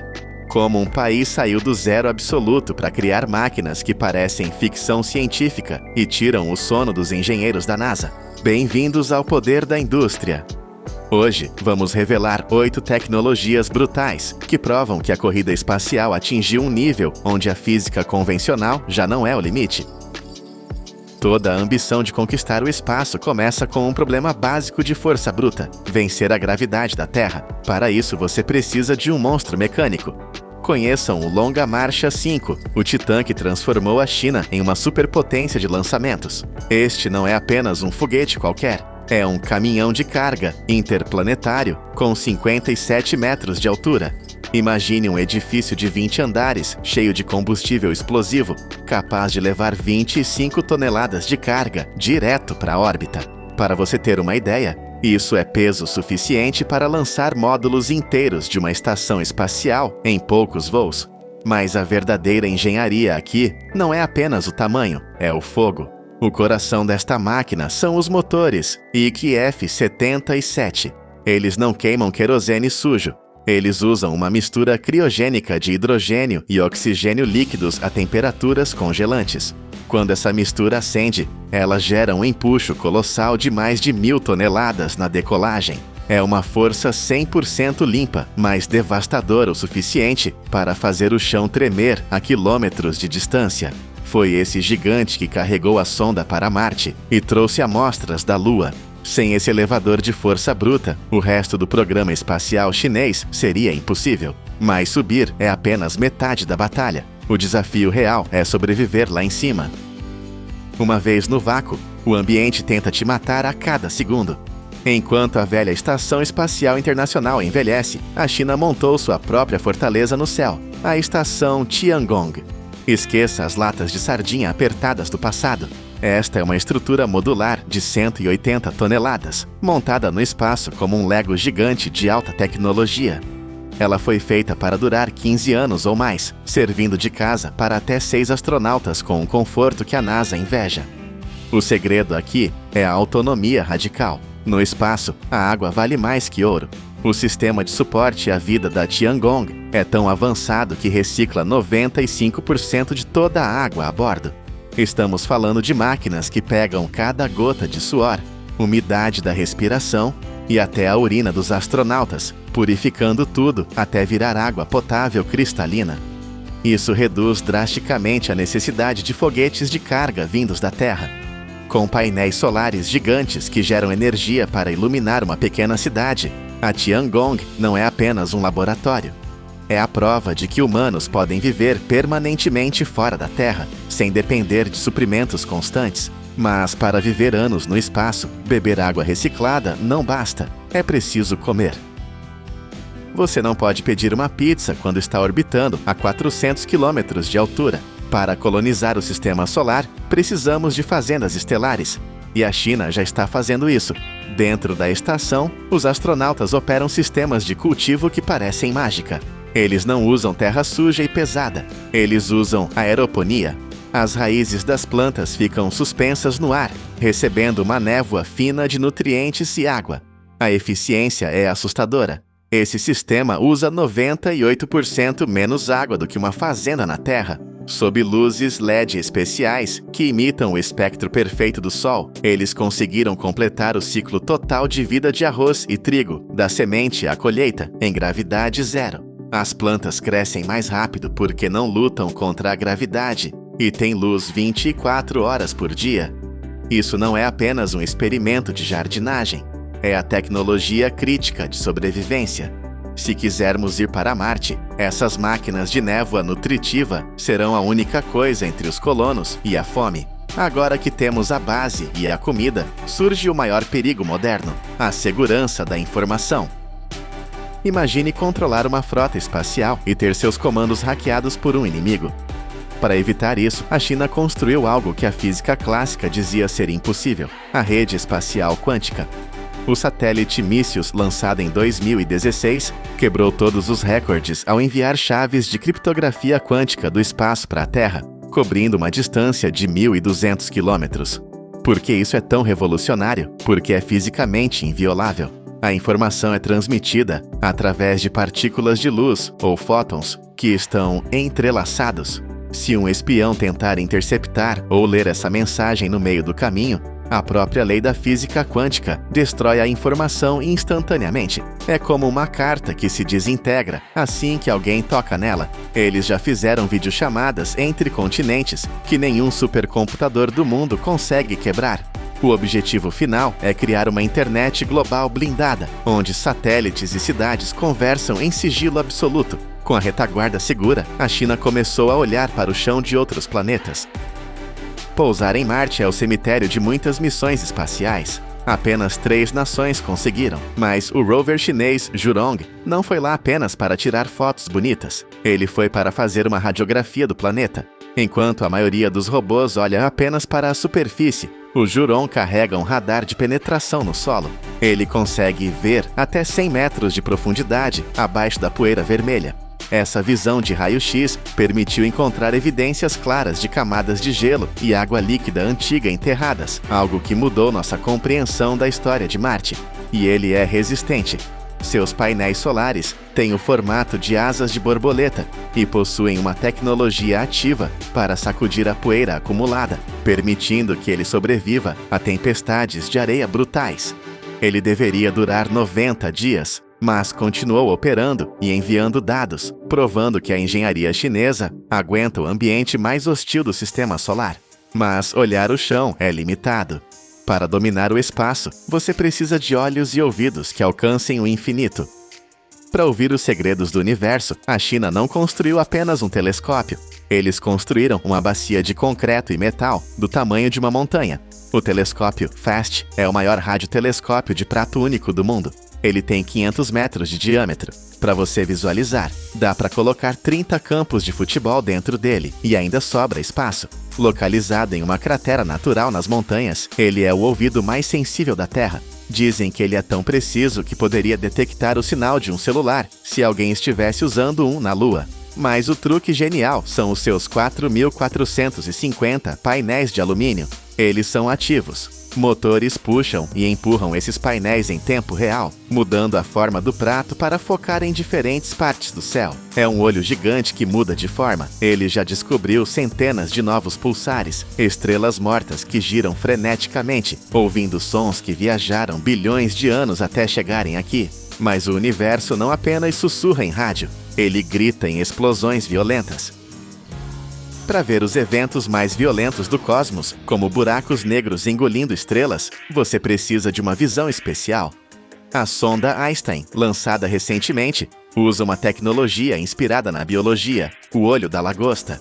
Como um país saiu do zero absoluto para criar máquinas que parecem ficção científica e tiram o sono dos engenheiros da NASA. Bem-vindos ao poder da indústria. Hoje, vamos revelar 8 tecnologias brutais que provam que a corrida espacial atingiu um nível onde a física convencional já não é o limite. Toda a ambição de conquistar o espaço começa com um problema básico de força bruta: vencer a gravidade da Terra. Para isso, você precisa de um monstro mecânico. Conheçam o Longa Marcha 5, o titã que transformou a China em uma superpotência de lançamentos. Este não é apenas um foguete qualquer. É um caminhão de carga interplanetário com 57 metros de altura. Imagine um edifício de 20 andares, cheio de combustível explosivo, capaz de levar 25 toneladas de carga direto para a órbita. Para você ter uma ideia, isso é peso suficiente para lançar módulos inteiros de uma estação espacial em poucos voos. Mas a verdadeira engenharia aqui não é apenas o tamanho, é o fogo. O coração desta máquina são os motores IKF-77. Eles não queimam querosene sujo. Eles usam uma mistura criogênica de hidrogênio e oxigênio líquidos a temperaturas congelantes. Quando essa mistura acende, ela gera um empuxo colossal de mais de 1.000 toneladas na decolagem. É uma força 100% limpa, mas devastadora o suficiente para fazer o chão tremer a quilômetros de distância. Foi esse gigante que carregou a sonda para Marte e trouxe amostras da Lua. Sem esse elevador de força bruta, o resto do programa espacial chinês seria impossível. Mas subir é apenas metade da batalha. O desafio real é sobreviver lá em cima. Uma vez no vácuo, o ambiente tenta te matar a cada segundo. Enquanto a velha Estação Espacial Internacional envelhece, a China montou sua própria fortaleza no céu, a Estação Tiangong. Esqueça as latas de sardinha apertadas do passado. Esta é uma estrutura modular de 180 toneladas, montada no espaço como um Lego gigante de alta tecnologia. Ela foi feita para durar 15 anos ou mais, servindo de casa para até 6 astronautas com um conforto que a NASA inveja. O segredo aqui é a autonomia radical. No espaço, a água vale mais que ouro. O sistema de suporte à vida da Tiangong é tão avançado que recicla 95% de toda a água a bordo. Estamos falando de máquinas que pegam cada gota de suor, umidade da respiração e até a urina dos astronautas, purificando tudo até virar água potável cristalina. Isso reduz drasticamente a necessidade de foguetes de carga vindos da Terra. Com painéis solares gigantes que geram energia para iluminar uma pequena cidade, a Tiangong não é apenas um laboratório. É a prova de que humanos podem viver permanentemente fora da Terra, sem depender de suprimentos constantes. Mas para viver anos no espaço, beber água reciclada não basta. É preciso comer. Você não pode pedir uma pizza quando está orbitando a 400 quilômetros de altura. Para colonizar o sistema solar, precisamos de fazendas estelares. E a China já está fazendo isso. Dentro da estação, os astronautas operam sistemas de cultivo que parecem mágica. Eles não usam terra suja e pesada. Eles usam aeroponia. As raízes das plantas ficam suspensas no ar, recebendo uma névoa fina de nutrientes e água. A eficiência é assustadora. Esse sistema usa 98% menos água do que uma fazenda na Terra. Sob luzes LED especiais que imitam o espectro perfeito do Sol, eles conseguiram completar o ciclo total de vida de arroz e trigo, da semente à colheita, em gravidade zero. As plantas crescem mais rápido porque não lutam contra a gravidade e têm luz 24 horas por dia. Isso não é apenas um experimento de jardinagem, é a tecnologia crítica de sobrevivência. Se quisermos ir para Marte, essas máquinas de névoa nutritiva serão a única coisa entre os colonos e a fome. Agora que temos a base e a comida, surge o maior perigo moderno, a segurança da informação. Imagine controlar uma frota espacial e ter seus comandos hackeados por um inimigo. Para evitar isso, a China construiu algo que a física clássica dizia ser impossível: a rede espacial quântica. O satélite Mícios, lançado em 2016, quebrou todos os recordes ao enviar chaves de criptografia quântica do espaço para a Terra, cobrindo uma distância de 1.200 quilômetros. Por que isso é tão revolucionário? Porque é fisicamente inviolável. A informação é transmitida através de partículas de luz, ou fótons, que estão entrelaçados. Se um espião tentar interceptar ou ler essa mensagem no meio do caminho, a própria lei da física quântica destrói a informação instantaneamente. É como uma carta que se desintegra assim que alguém toca nela. Eles já fizeram videochamadas entre continentes que nenhum supercomputador do mundo consegue quebrar. O objetivo final é criar uma internet global blindada, onde satélites e cidades conversam em sigilo absoluto. Com a retaguarda segura, a China começou a olhar para o chão de outros planetas. Pousar em Marte é o cemitério de muitas missões espaciais. Apenas 3 nações conseguiram, mas o rover chinês Zhurong não foi lá apenas para tirar fotos bonitas. Ele foi para fazer uma radiografia do planeta. Enquanto a maioria dos robôs olha apenas para a superfície, o Zhurong carrega um radar de penetração no solo. Ele consegue ver até 100 metros de profundidade abaixo da poeira vermelha. Essa visão de raio-x permitiu encontrar evidências claras de camadas de gelo e água líquida antiga enterradas, algo que mudou nossa compreensão da história de Marte. E ele é resistente. Seus painéis solares têm o formato de asas de borboleta e possuem uma tecnologia ativa para sacudir a poeira acumulada, permitindo que ele sobreviva a tempestades de areia brutais. Ele deveria durar 90 dias, mas continuou operando e enviando dados, provando que a engenharia chinesa aguenta o ambiente mais hostil do sistema solar. Mas olhar o chão é limitado. Para dominar o espaço, você precisa de olhos e ouvidos que alcancem o infinito. Para ouvir os segredos do universo, a China não construiu apenas um telescópio. Eles construíram uma bacia de concreto e metal do tamanho de uma montanha. O telescópio FAST é o maior radiotelescópio de prato único do mundo. Ele tem 500 metros de diâmetro. Para você visualizar, dá para colocar 30 campos de futebol dentro dele e ainda sobra espaço. Localizado em uma cratera natural nas montanhas, ele é o ouvido mais sensível da Terra. Dizem que ele é tão preciso que poderia detectar o sinal de um celular se alguém estivesse usando um na Lua. Mas o truque genial são os seus 4.450 painéis de alumínio. Eles são ativos. Motores puxam e empurram esses painéis em tempo real, mudando a forma do prato para focar em diferentes partes do céu. É um olho gigante que muda de forma. Ele já descobriu centenas de novos pulsares, estrelas mortas que giram freneticamente, ouvindo sons que viajaram bilhões de anos até chegarem aqui. Mas o universo não apenas sussurra em rádio, ele grita em explosões violentas. Para ver os eventos mais violentos do cosmos, como buracos negros engolindo estrelas, você precisa de uma visão especial. A sonda Einstein, lançada recentemente, usa uma tecnologia inspirada na biologia, o olho da lagosta.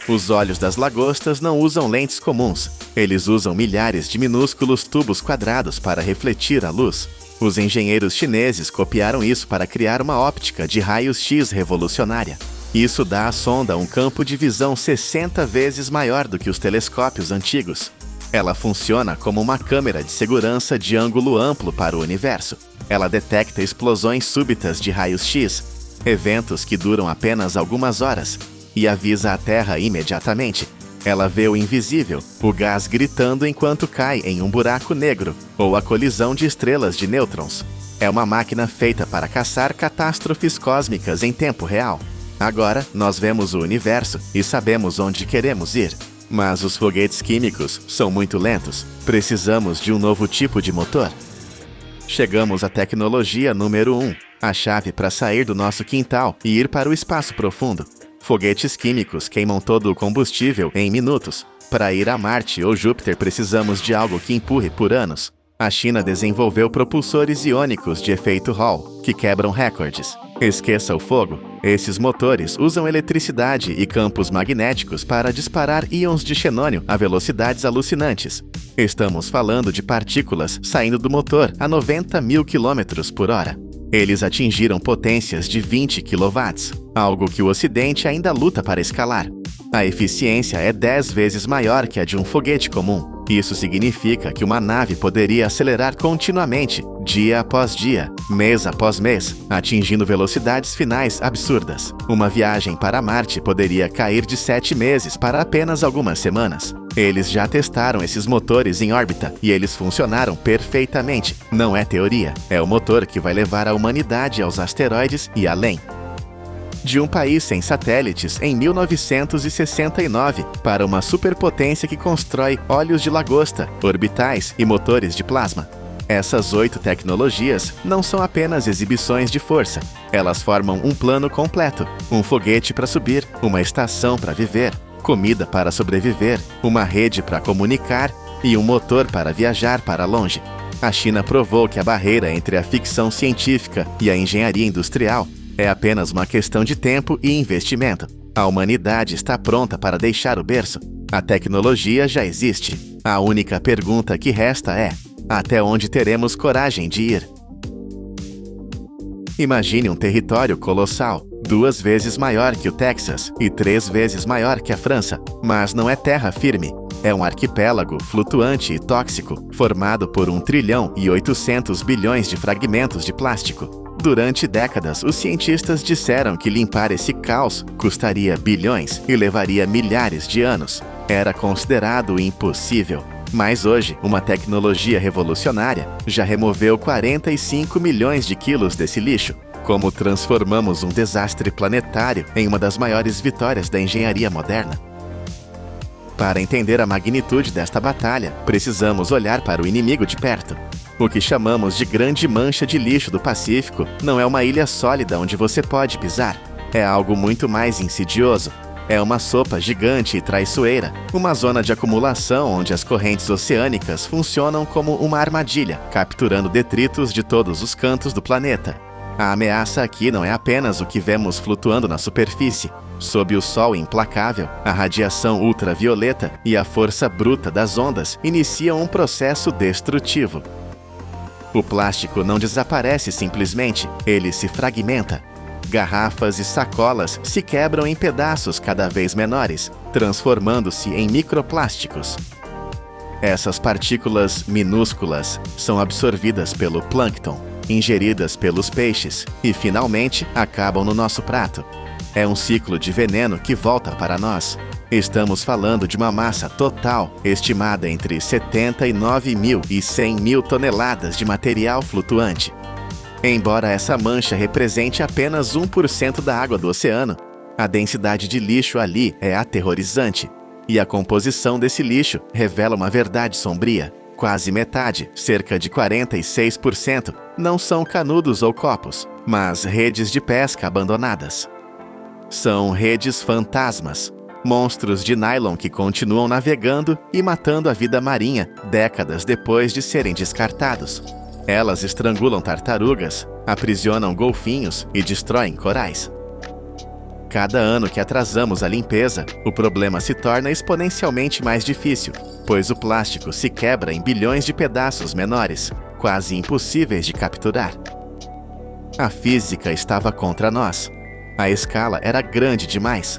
Os olhos das lagostas não usam lentes comuns. Eles usam milhares de minúsculos tubos quadrados para refletir a luz. Os engenheiros chineses copiaram isso para criar uma óptica de raios-x revolucionária. Isso dá à sonda um campo de visão 60 vezes maior do que os telescópios antigos. Ela funciona como uma câmera de segurança de ângulo amplo para o universo. Ela detecta explosões súbitas de raios-x, eventos que duram apenas algumas horas, e avisa a Terra imediatamente. Ela vê o invisível, o gás gritando enquanto cai em um buraco negro, ou a colisão de estrelas de nêutrons. É uma máquina feita para caçar catástrofes cósmicas em tempo real. Agora, nós vemos o universo e sabemos onde queremos ir. Mas os foguetes químicos são muito lentos. Precisamos de um novo tipo de motor. Chegamos à tecnologia número 1, a chave para sair do nosso quintal e ir para o espaço profundo. Foguetes químicos queimam todo o combustível em minutos. Para ir a Marte ou Júpiter precisamos de algo que empurre por anos. A China desenvolveu propulsores iônicos de efeito Hall, que quebram recordes. Esqueça o fogo. Esses motores usam eletricidade e campos magnéticos para disparar íons de xenônio a velocidades alucinantes. Estamos falando de partículas saindo do motor a 90 mil km por hora. Eles atingiram potências de 20 kW, algo que o Ocidente ainda luta para escalar. A eficiência é 10 vezes maior que a de um foguete comum. Isso significa que uma nave poderia acelerar continuamente, dia após dia, mês após mês, atingindo velocidades finais absurdas. Uma viagem para Marte poderia cair de 7 meses para apenas algumas semanas. Eles já testaram esses motores em órbita e eles funcionaram perfeitamente. Não é teoria, é o motor que vai levar a humanidade aos asteroides e além. De um país sem satélites em 1969 para uma superpotência que constrói olhos de lagosta, orbitais e motores de plasma. Essas 8 tecnologias não são apenas exibições de força. Elas formam um plano completo, um foguete para subir, uma estação para viver, comida para sobreviver, uma rede para comunicar e um motor para viajar para longe. A China provou que a barreira entre a ficção científica e a engenharia industrial É apenas uma questão de tempo e investimento. A humanidade está pronta para deixar o berço. A tecnologia já existe. A única pergunta que resta é: até onde teremos coragem de ir? Imagine um território colossal, 2 vezes maior que o Texas e 3 vezes maior que a França, mas não é terra firme. É um arquipélago flutuante e tóxico, formado por 1 trilhão e 800 bilhões de fragmentos de plástico. Durante décadas, os cientistas disseram que limpar esse caos custaria bilhões e levaria milhares de anos. Era considerado impossível. Mas hoje, uma tecnologia revolucionária já removeu 45 milhões de quilos desse lixo. Como transformamos um desastre planetário em uma das maiores vitórias da engenharia moderna? Para entender a magnitude desta batalha, precisamos olhar para o inimigo de perto. O que chamamos de grande mancha de lixo do Pacífico não é uma ilha sólida onde você pode pisar. É algo muito mais insidioso. É uma sopa gigante e traiçoeira, uma zona de acumulação onde as correntes oceânicas funcionam como uma armadilha, capturando detritos de todos os cantos do planeta. A ameaça aqui não é apenas o que vemos flutuando na superfície. Sob o sol implacável, a radiação ultravioleta e a força bruta das ondas iniciam um processo destrutivo. O plástico não desaparece simplesmente, ele se fragmenta. Garrafas e sacolas se quebram em pedaços cada vez menores, transformando-se em microplásticos. Essas partículas minúsculas são absorvidas pelo plâncton, ingeridas pelos peixes e, finalmente, acabam no nosso prato. É um ciclo de veneno que volta para nós. Estamos falando de uma massa total estimada entre 79 mil e 100 mil toneladas de material flutuante. Embora essa mancha represente apenas 1% da água do oceano, a densidade de lixo ali é aterrorizante. E a composição desse lixo revela uma verdade sombria. Quase metade, cerca de 46%, não são canudos ou copos, mas redes de pesca abandonadas. São redes fantasmas, monstros de nylon que continuam navegando e matando a vida marinha décadas depois de serem descartados. Elas estrangulam tartarugas, aprisionam golfinhos e destroem corais. Cada ano que atrasamos a limpeza, o problema se torna exponencialmente mais difícil, pois o plástico se quebra em bilhões de pedaços menores, quase impossíveis de capturar. A física estava contra nós. A escala era grande demais.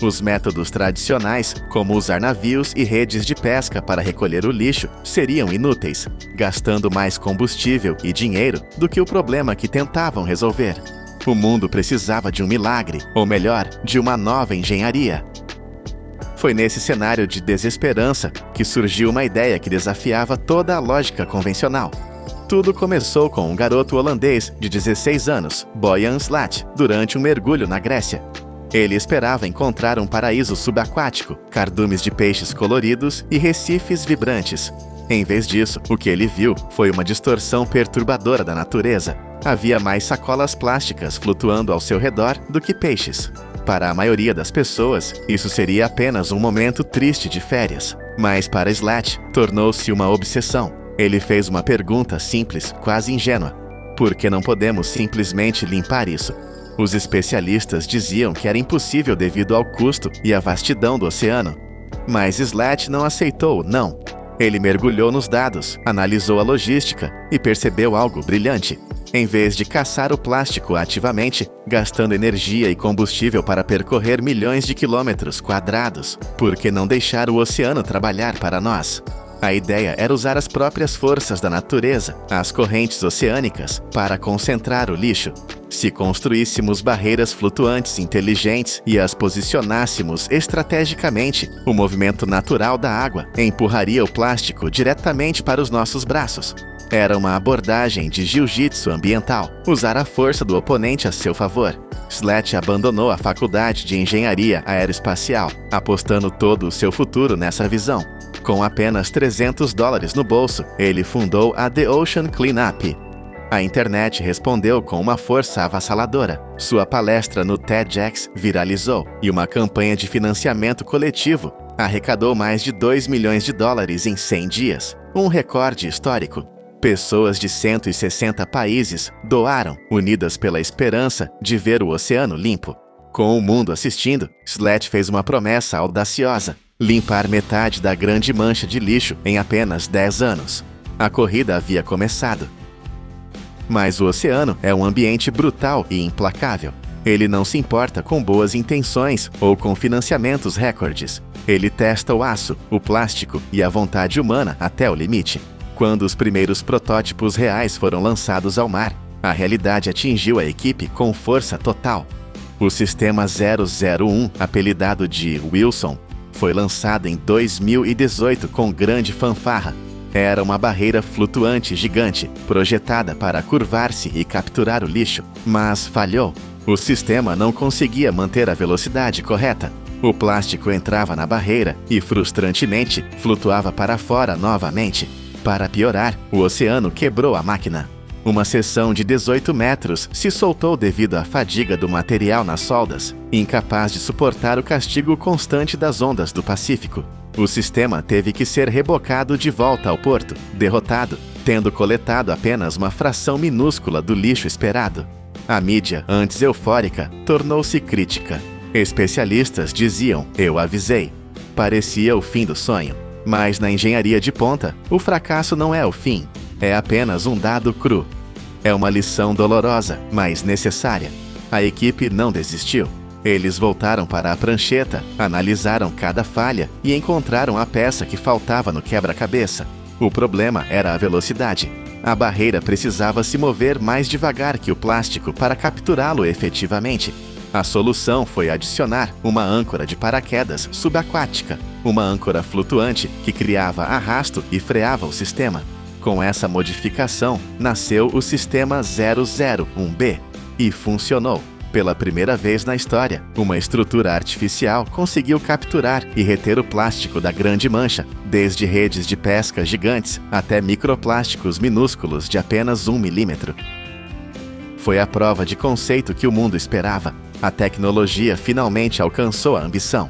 Os métodos tradicionais, como usar navios e redes de pesca para recolher o lixo, seriam inúteis, gastando mais combustível e dinheiro do que o problema que tentavam resolver. O mundo precisava de um milagre, ou melhor, de uma nova engenharia. Foi nesse cenário de desesperança que surgiu uma ideia que desafiava toda a lógica convencional. Tudo começou com um garoto holandês de 16 anos, Boyan Slat, durante um mergulho na Grécia. Ele esperava encontrar um paraíso subaquático, cardumes de peixes coloridos e recifes vibrantes. Em vez disso, o que ele viu foi uma distorção perturbadora da natureza. Havia mais sacolas plásticas flutuando ao seu redor do que peixes. Para a maioria das pessoas, isso seria apenas um momento triste de férias. Mas para Slat, tornou-se uma obsessão. Ele fez uma pergunta simples, quase ingênua. Por que não podemos simplesmente limpar isso? Os especialistas diziam que era impossível devido ao custo e à vastidão do oceano. Mas Slat não aceitou o não. Ele mergulhou nos dados, analisou a logística e percebeu algo brilhante. Em vez de caçar o plástico ativamente, gastando energia e combustível para percorrer milhões de quilômetros quadrados, por que não deixar o oceano trabalhar para nós? A ideia era usar as próprias forças da natureza, as correntes oceânicas, para concentrar o lixo. Se construíssemos barreiras flutuantes inteligentes e as posicionássemos estrategicamente, o movimento natural da água empurraria o plástico diretamente para os nossos braços. Era uma abordagem de jiu-jitsu ambiental, usar a força do oponente a seu favor. Slat abandonou a faculdade de engenharia aeroespacial, apostando todo o seu futuro nessa visão. Com apenas $300 no bolso, ele fundou a The Ocean Cleanup. A internet respondeu com uma força avassaladora. Sua palestra no TEDx viralizou e uma campanha de financiamento coletivo arrecadou mais de $2 milhões em 100 dias, um recorde histórico. Pessoas de 160 países doaram, unidas pela esperança de ver o oceano limpo. Com o mundo assistindo, Slat fez uma promessa audaciosa: limpar metade da grande mancha de lixo em apenas 10 anos. A corrida havia começado. Mas o oceano é um ambiente brutal e implacável. Ele não se importa com boas intenções ou com financiamentos recordes. Ele testa o aço, o plástico e a vontade humana até o limite. Quando os primeiros protótipos reais foram lançados ao mar, a realidade atingiu a equipe com força total. O Sistema 001, apelidado de Wilson, foi lançado em 2018 com grande fanfarra. Era uma barreira flutuante gigante, projetada para curvar-se e capturar o lixo, mas falhou. O sistema não conseguia manter a velocidade correta. O plástico entrava na barreira e, frustrantemente, flutuava para fora novamente. Para piorar, o oceano quebrou a máquina. Uma seção de 18 metros se soltou devido à fadiga do material nas soldas, incapaz de suportar o castigo constante das ondas do Pacífico. O sistema teve que ser rebocado de volta ao porto, derrotado, tendo coletado apenas uma fração minúscula do lixo esperado. A mídia, antes eufórica, tornou-se crítica. Especialistas diziam: "Eu avisei". Parecia o fim do sonho. Mas na engenharia de ponta, o fracasso não é o fim. É apenas um dado cru. É uma lição dolorosa, mas necessária. A equipe não desistiu. Eles voltaram para a prancheta, analisaram cada falha e encontraram a peça que faltava no quebra-cabeça. O problema era a velocidade. A barreira precisava se mover mais devagar que o plástico para capturá-lo efetivamente. A solução foi adicionar uma âncora de paraquedas subaquática, uma âncora flutuante que criava arrasto e freava o sistema. Com essa modificação, nasceu o Sistema 001B e funcionou. Pela primeira vez na história, uma estrutura artificial conseguiu capturar e reter o plástico da grande mancha, desde redes de pesca gigantes até microplásticos minúsculos de apenas 1 milímetro. Foi a prova de conceito que o mundo esperava. A tecnologia finalmente alcançou a ambição.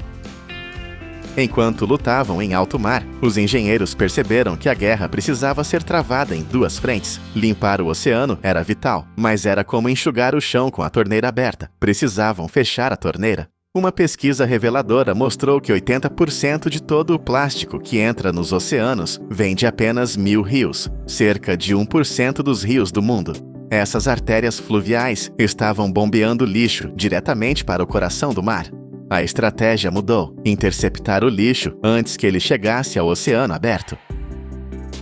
Enquanto lutavam em alto mar, os engenheiros perceberam que a guerra precisava ser travada em 2 frentes. Limpar o oceano era vital, mas era como enxugar o chão com a torneira aberta. Precisavam fechar a torneira. Uma pesquisa reveladora mostrou que 80% de todo o plástico que entra nos oceanos vem de apenas 1.000 rios, cerca de 1% dos rios do mundo. Essas artérias fluviais estavam bombeando lixo diretamente para o coração do mar. A estratégia mudou: interceptar o lixo antes que ele chegasse ao oceano aberto.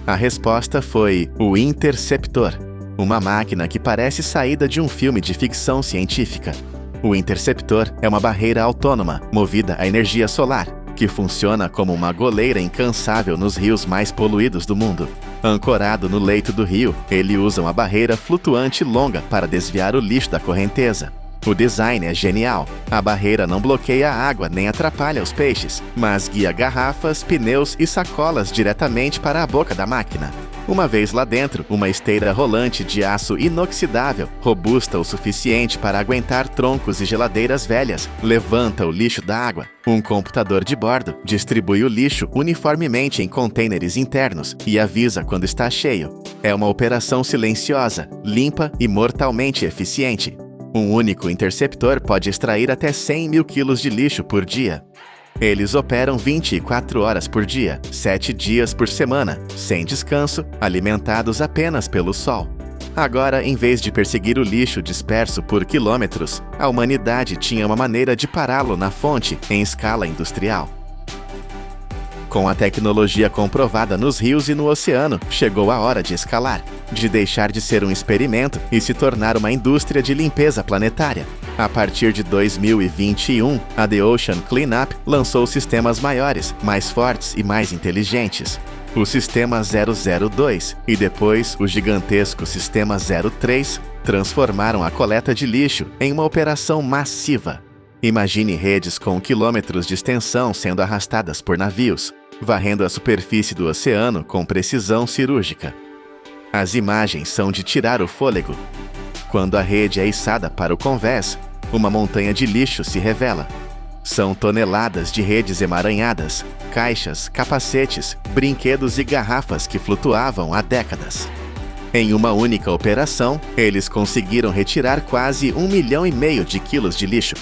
A resposta foi o Interceptor, uma máquina que parece saída de um filme de ficção científica. O Interceptor é uma barreira autônoma, movida a energia solar, que funciona como uma goleira incansável nos rios mais poluídos do mundo. Ancorado no leito do rio, ele usa uma barreira flutuante longa para desviar o lixo da correnteza. O design é genial. A barreira não bloqueia a água nem atrapalha os peixes, mas guia garrafas, pneus e sacolas diretamente para a boca da máquina. Uma vez lá dentro, uma esteira rolante de aço inoxidável, robusta o suficiente para aguentar troncos e geladeiras velhas, levanta o lixo da água. Um computador de bordo distribui o lixo uniformemente em contêineres internos e avisa quando está cheio. É uma operação silenciosa, limpa e mortalmente eficiente. Um único interceptor pode extrair até 100 mil quilos de lixo por dia. Eles operam 24 horas por dia, 7 dias por semana, sem descanso, alimentados apenas pelo sol. Agora, em vez de perseguir o lixo disperso por quilômetros, a humanidade tinha uma maneira de pará-lo na fonte em escala industrial. Com a tecnologia comprovada nos rios e no oceano, chegou a hora de escalar, de deixar de ser um experimento e se tornar uma indústria de limpeza planetária. A partir de 2021, a The Ocean Cleanup lançou sistemas maiores, mais fortes e mais inteligentes. O Sistema 002 e depois o gigantesco Sistema 03 transformaram a coleta de lixo em uma operação massiva. Imagine redes com quilômetros de extensão sendo arrastadas por navios, varrendo a superfície do oceano com precisão cirúrgica. As imagens são de tirar o fôlego. Quando a rede é içada para o convés, uma montanha de lixo se revela. São toneladas de redes emaranhadas, caixas, capacetes, brinquedos e garrafas que flutuavam há décadas. Em uma única operação, eles conseguiram retirar quase 1,5 milhão de quilos de lixo.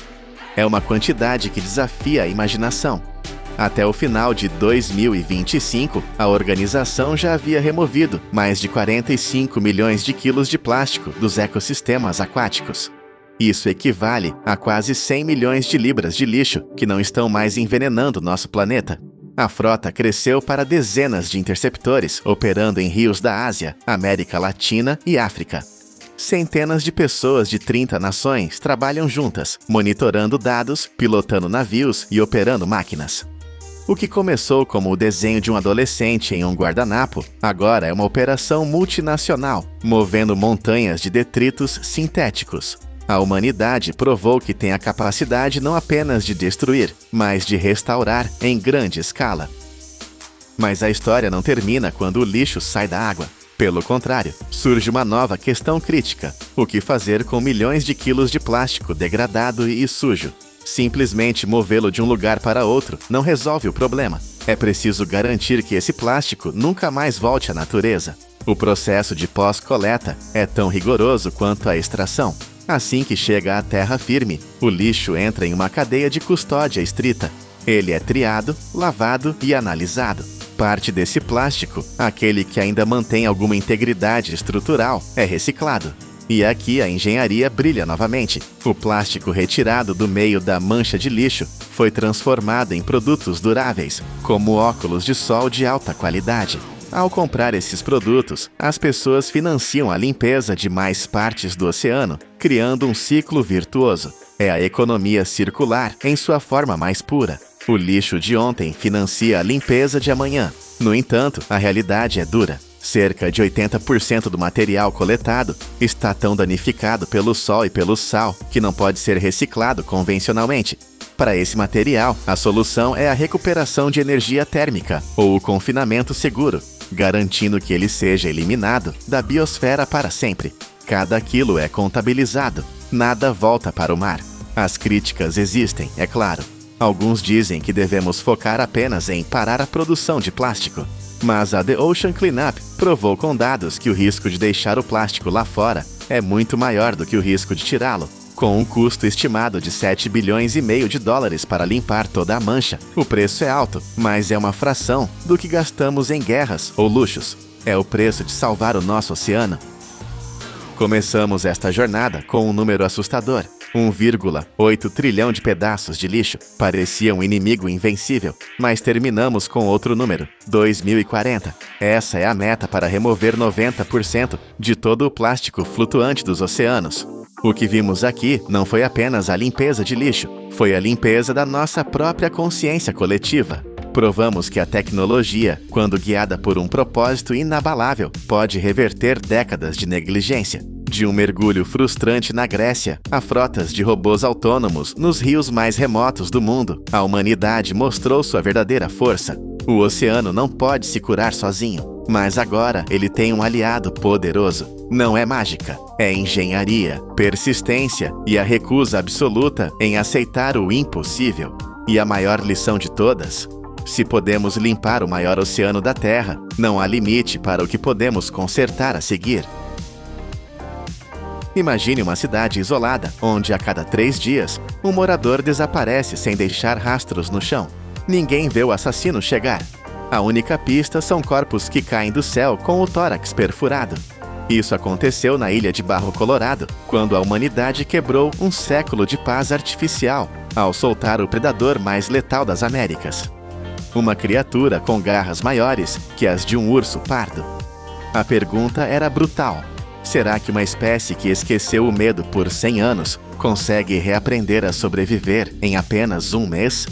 É uma quantidade que desafia a imaginação. Até o final de 2025, a organização já havia removido mais de 45 milhões de quilos de plástico dos ecossistemas aquáticos. Isso equivale a quase 100 milhões de libras de lixo que não estão mais envenenando nosso planeta. A frota cresceu para dezenas de interceptores operando em rios da Ásia, América Latina e África. Centenas de pessoas de 30 nações trabalham juntas, monitorando dados, pilotando navios e operando máquinas. O que começou como o desenho de um adolescente em um guardanapo, agora é uma operação multinacional, movendo montanhas de detritos sintéticos. A humanidade provou que tem a capacidade não apenas de destruir, mas de restaurar em grande escala. Mas a história não termina quando o lixo sai da água. Pelo contrário, surge uma nova questão crítica: o que fazer com milhões de quilos de plástico degradado e sujo? Simplesmente movê-lo de um lugar para outro não resolve o problema. É preciso garantir que esse plástico nunca mais volte à natureza. O processo de pós-coleta é tão rigoroso quanto a extração. Assim que chega à terra firme, o lixo entra em uma cadeia de custódia estrita. Ele é triado, lavado e analisado. Parte desse plástico, aquele que ainda mantém alguma integridade estrutural, é reciclado. E aqui a engenharia brilha novamente. O plástico retirado do meio da mancha de lixo foi transformado em produtos duráveis, como óculos de sol de alta qualidade. Ao comprar esses produtos, as pessoas financiam a limpeza de mais partes do oceano, criando um ciclo virtuoso. É a economia circular em sua forma mais pura. O lixo de ontem financia a limpeza de amanhã. No entanto, a realidade é dura. Cerca de 80% do material coletado está tão danificado pelo sol e pelo sal que não pode ser reciclado convencionalmente. Para esse material, a solução é a recuperação de energia térmica ou o confinamento seguro, garantindo que ele seja eliminado da biosfera para sempre. Cada quilo é contabilizado, nada volta para o mar. As críticas existem, é claro. Alguns dizem que devemos focar apenas em parar a produção de plástico. Mas a The Ocean Cleanup provou com dados que o risco de deixar o plástico lá fora é muito maior do que o risco de tirá-lo. Com um custo estimado de 7 bilhões e meio de dólares para limpar toda a mancha, o preço é alto, mas é uma fração do que gastamos em guerras ou luxos. É o preço de salvar o nosso oceano. Começamos esta jornada com um número assustador. 1,8 trilhão de pedaços de lixo. Parecia um inimigo invencível, mas terminamos com outro número, 2040. Essa é a meta para remover 90% de todo o plástico flutuante dos oceanos. O que vimos aqui não foi apenas a limpeza de lixo, foi a limpeza da nossa própria consciência coletiva. Provamos que a tecnologia, quando guiada por um propósito inabalável, pode reverter décadas de negligência. De um mergulho frustrante na Grécia a frotas de robôs autônomos nos rios mais remotos do mundo, a humanidade mostrou sua verdadeira força. O oceano não pode se curar sozinho, mas agora ele tem um aliado poderoso. Não é mágica, é engenharia, persistência e a recusa absoluta em aceitar o impossível. E a maior lição de todas: se podemos limpar o maior oceano da Terra, não há limite para o que podemos consertar a seguir. Imagine uma cidade isolada, onde a cada 3 dias, um morador desaparece sem deixar rastros no chão. Ninguém vê o assassino chegar. A única pista são corpos que caem do céu com o tórax perfurado. Isso aconteceu na Ilha de Barro Colorado, quando a humanidade quebrou um século de paz artificial, ao soltar o predador mais letal das Américas. Uma criatura com garras maiores que as de um urso pardo. A pergunta era brutal. Será que uma espécie que esqueceu o medo por 100 anos consegue reaprender a sobreviver em apenas um mês?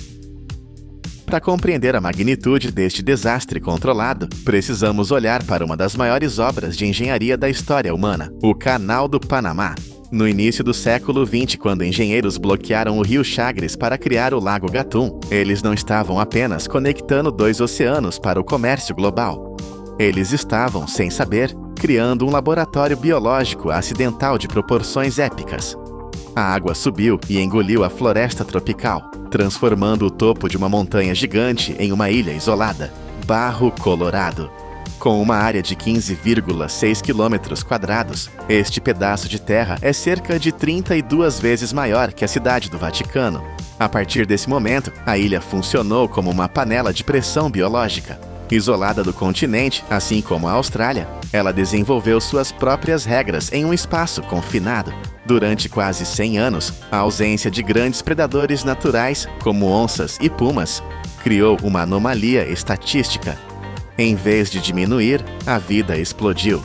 Para compreender a magnitude deste desastre controlado, precisamos olhar para uma das maiores obras de engenharia da história humana, o Canal do Panamá. No início do século XX, quando engenheiros bloquearam o rio Chagres para criar o Lago Gatun, eles não estavam apenas conectando 2 oceanos para o comércio global. Eles estavam, sem saber, criando um laboratório biológico acidental de proporções épicas. A água subiu e engoliu a floresta tropical, transformando o topo de uma montanha gigante em uma ilha isolada, Barro Colorado. Com uma área de 15,6 km², este pedaço de terra é cerca de 32 vezes maior que a cidade do Vaticano. A partir desse momento, a ilha funcionou como uma panela de pressão biológica. Isolada do continente, assim como a Austrália, ela desenvolveu suas próprias regras em um espaço confinado. Durante quase 100 anos, a ausência de grandes predadores naturais, como onças e pumas, criou uma anomalia estatística. Em vez de diminuir, a vida explodiu.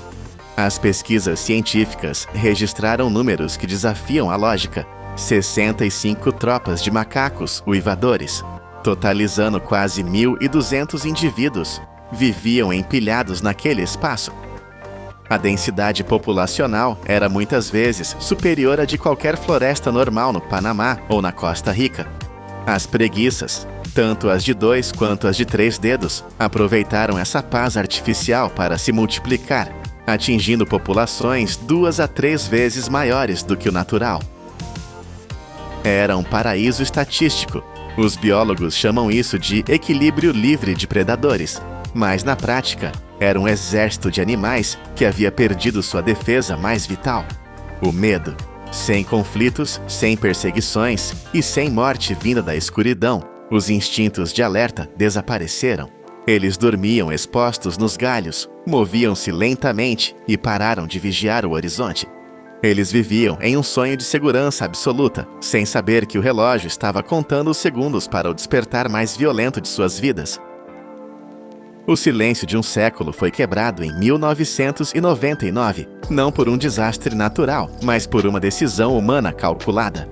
As pesquisas científicas registraram números que desafiam a lógica. 65 tropas de macacos uivadores, totalizando quase 1.200 indivíduos, viviam empilhados naquele espaço. A densidade populacional era muitas vezes superior à de qualquer floresta normal no Panamá ou na Costa Rica. As preguiças, tanto as de 2 quanto as de 3 dedos, aproveitaram essa paz artificial para se multiplicar, atingindo populações 2 a 3 vezes maiores do que o natural. Era um paraíso estatístico. Os biólogos chamam isso de equilíbrio livre de predadores, mas na prática, era um exército de animais que havia perdido sua defesa mais vital: o medo. Sem conflitos, sem perseguições e sem morte vinda da escuridão, os instintos de alerta desapareceram. Eles dormiam expostos nos galhos, moviam-se lentamente e pararam de vigiar o horizonte. Eles viviam em um sonho de segurança absoluta, sem saber que o relógio estava contando os segundos para o despertar mais violento de suas vidas. O silêncio de um século foi quebrado em 1999, não por um desastre natural, mas por uma decisão humana calculada.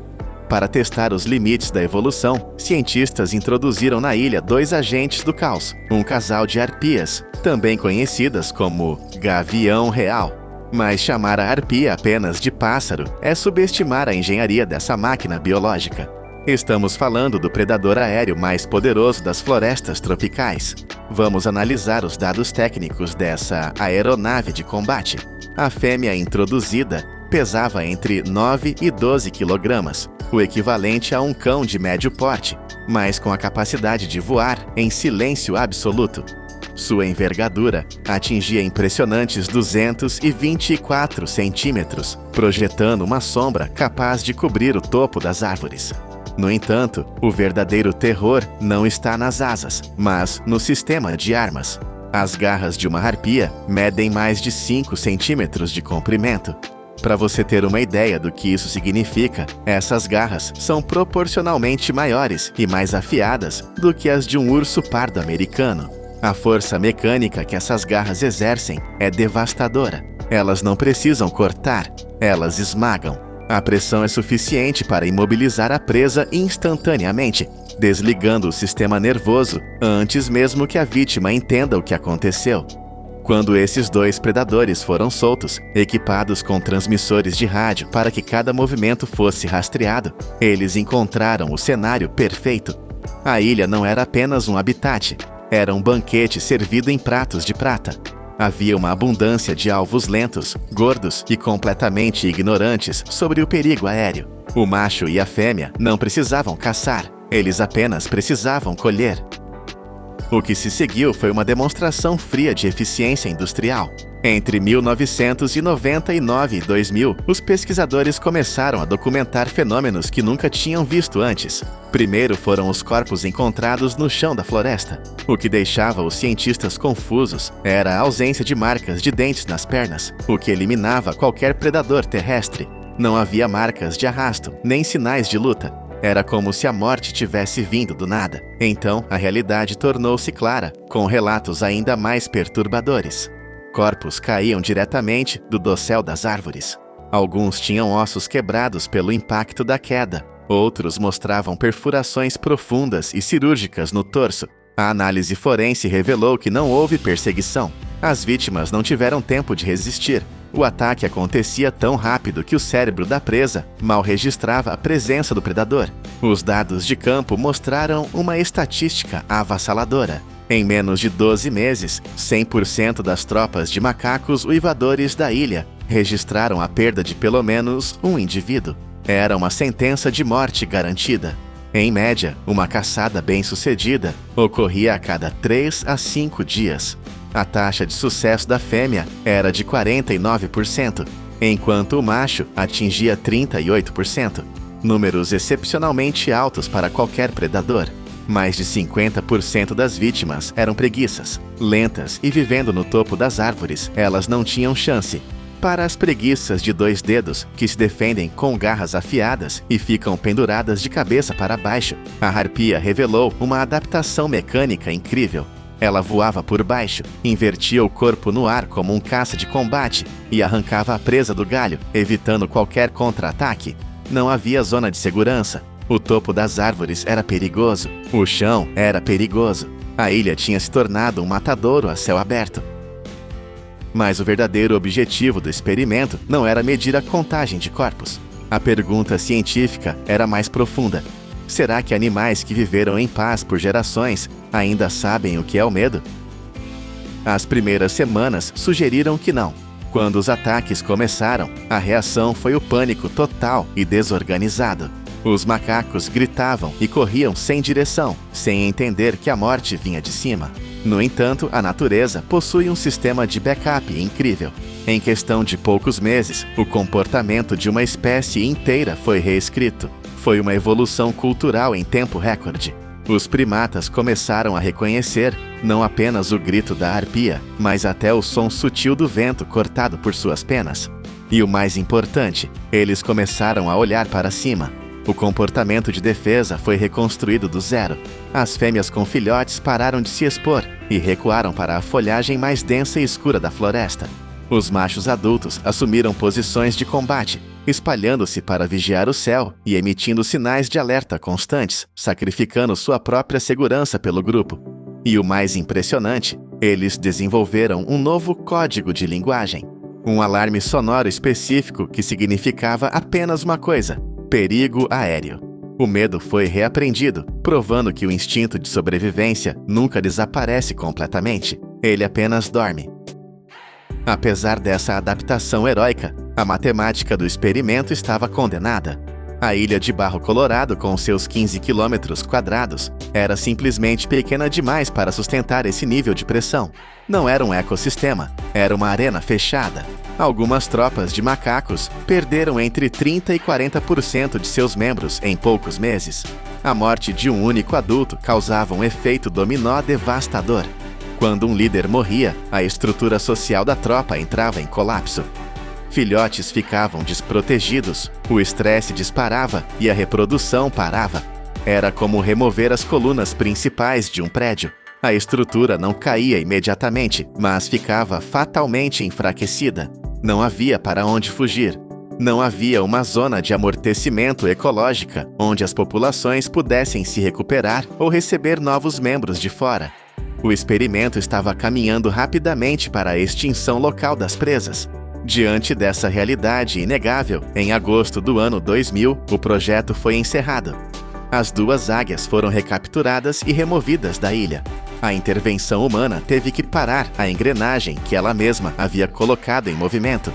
Para testar os limites da evolução, cientistas introduziram na ilha 2 agentes do caos, um casal de arpias, também conhecidas como gavião real. Mas chamar a arpia apenas de pássaro é subestimar a engenharia dessa máquina biológica. Estamos falando do predador aéreo mais poderoso das florestas tropicais. Vamos analisar os dados técnicos dessa aeronave de combate. A fêmea introduzida pesava entre 9 e 12 kg, o equivalente a um cão de médio porte, mas com a capacidade de voar em silêncio absoluto. Sua envergadura atingia impressionantes 224 centímetros, projetando uma sombra capaz de cobrir o topo das árvores. No entanto, o verdadeiro terror não está nas asas, mas no sistema de armas. As garras de uma arpia medem mais de 5 centímetros de comprimento. Para você ter uma ideia do que isso significa, essas garras são proporcionalmente maiores e mais afiadas do que as de um urso pardo americano. A força mecânica que essas garras exercem é devastadora. Elas não precisam cortar, elas esmagam. A pressão é suficiente para imobilizar a presa instantaneamente, desligando o sistema nervoso antes mesmo que a vítima entenda o que aconteceu. Quando esses 2 predadores foram soltos, equipados com transmissores de rádio para que cada movimento fosse rastreado, eles encontraram o cenário perfeito. A ilha não era apenas um habitat, era um banquete servido em pratos de prata. Havia uma abundância de alvos lentos, gordos e completamente ignorantes sobre o perigo aéreo. O macho e a fêmea não precisavam caçar, eles apenas precisavam colher. O que se seguiu foi uma demonstração fria de eficiência industrial. Entre 1999 e 2000, os pesquisadores começaram a documentar fenômenos que nunca tinham visto antes. Primeiro foram os corpos encontrados no chão da floresta. O que deixava os cientistas confusos era a ausência de marcas de dentes nas pernas, o que eliminava qualquer predador terrestre. Não havia marcas de arrasto, nem sinais de luta. Era como se a morte tivesse vindo do nada. Então, a realidade tornou-se clara, com relatos ainda mais perturbadores. Corpos caíam diretamente do dossel das árvores. Alguns tinham ossos quebrados pelo impacto da queda. Outros mostravam perfurações profundas e cirúrgicas no torso. A análise forense revelou que não houve perseguição. As vítimas não tiveram tempo de resistir. O ataque acontecia tão rápido que o cérebro da presa mal registrava a presença do predador. Os dados de campo mostraram uma estatística avassaladora. Em menos de 12 meses, 100% das tropas de macacos uivadores da ilha registraram a perda de pelo menos um indivíduo. Era uma sentença de morte garantida. Em média, uma caçada bem-sucedida ocorria a cada 3 a 5 dias. A taxa de sucesso da fêmea era de 49%, enquanto o macho atingia 38%, números excepcionalmente altos para qualquer predador. Mais de 50% das vítimas eram preguiças, lentas e vivendo no topo das árvores, elas não tinham chance. Para as preguiças de 2 dedos, que se defendem com garras afiadas e ficam penduradas de cabeça para baixo, a harpia revelou uma adaptação mecânica incrível. Ela voava por baixo, invertia o corpo no ar como um caça de combate e arrancava a presa do galho, evitando qualquer contra-ataque. Não havia zona de segurança. O topo das árvores era perigoso. O chão era perigoso. A ilha tinha se tornado um matadouro a céu aberto. Mas o verdadeiro objetivo do experimento não era medir a contagem de corpos. A pergunta científica era mais profunda. Será que animais que viveram em paz por gerações ainda sabem o que é o medo? As primeiras semanas sugeriram que não. Quando os ataques começaram, a reação foi o pânico total e desorganizado. Os macacos gritavam e corriam sem direção, sem entender que a morte vinha de cima. No entanto, a natureza possui um sistema de backup incrível. Em questão de poucos meses, o comportamento de uma espécie inteira foi reescrito. Foi uma evolução cultural em tempo recorde. Os primatas começaram a reconhecer não apenas o grito da harpia, mas até o som sutil do vento cortado por suas penas. E o mais importante, eles começaram a olhar para cima. O comportamento de defesa foi reconstruído do zero. As fêmeas com filhotes pararam de se expor e recuaram para a folhagem mais densa e escura da floresta. Os machos adultos assumiram posições de combate, espalhando-se para vigiar o céu e emitindo sinais de alerta constantes, sacrificando sua própria segurança pelo grupo. E o mais impressionante, eles desenvolveram um novo código de linguagem. Um alarme sonoro específico que significava apenas uma coisa: perigo aéreo. O medo foi reaprendido, provando que o instinto de sobrevivência nunca desaparece completamente. Ele apenas dorme. Apesar dessa adaptação heróica, a matemática do experimento estava condenada. A ilha de Barro Colorado, com seus 15 quilômetros quadrados, era simplesmente pequena demais para sustentar esse nível de pressão. Não era um ecossistema, era uma arena fechada. Algumas tropas de macacos perderam entre 30% e 40% de seus membros em poucos meses. A morte de um único adulto causava um efeito dominó devastador. Quando um líder morria, a estrutura social da tropa entrava em colapso. Filhotes ficavam desprotegidos, o estresse disparava e a reprodução parava. Era como remover as colunas principais de um prédio. A estrutura não caía imediatamente, mas ficava fatalmente enfraquecida. Não havia para onde fugir. Não havia uma zona de amortecimento ecológica onde as populações pudessem se recuperar ou receber novos membros de fora. O experimento estava caminhando rapidamente para a extinção local das presas. Diante dessa realidade inegável, em agosto do ano 2000, o projeto foi encerrado. As 2 águias foram recapturadas e removidas da ilha. A intervenção humana teve que parar a engrenagem que ela mesma havia colocado em movimento.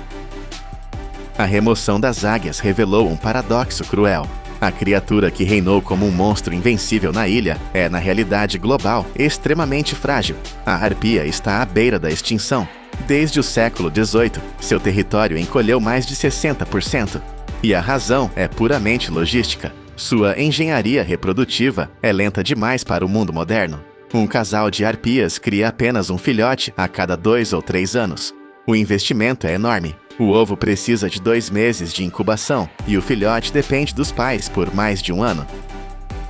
A remoção das águias revelou um paradoxo cruel. A criatura que reinou como um monstro invencível na ilha é, na realidade global, extremamente frágil. A harpia está à beira da extinção. Desde o século XVIII, seu território encolheu mais de 60%. E a razão é puramente logística. Sua engenharia reprodutiva é lenta demais para o mundo moderno. Um casal de harpias cria apenas um filhote a cada 2 ou 3 anos. O investimento é enorme. O ovo precisa de 2 meses de incubação e o filhote depende dos pais por mais de 1 ano.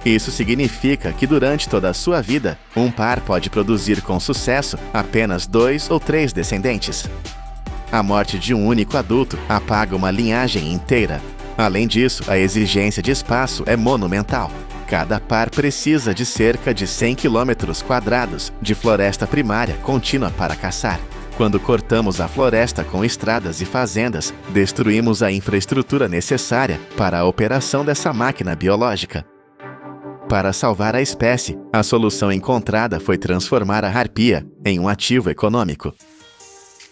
Isso significa que durante toda a sua vida, um par pode produzir com sucesso apenas 2 ou 3 descendentes. A morte de um único adulto apaga uma linhagem inteira. Além disso, a exigência de espaço é monumental. Cada par precisa de cerca de 100 quilômetros quadrados de floresta primária contínua para caçar. Quando cortamos a floresta com estradas e fazendas, destruímos a infraestrutura necessária para a operação dessa máquina biológica. Para salvar a espécie, a solução encontrada foi transformar a harpia em um ativo econômico.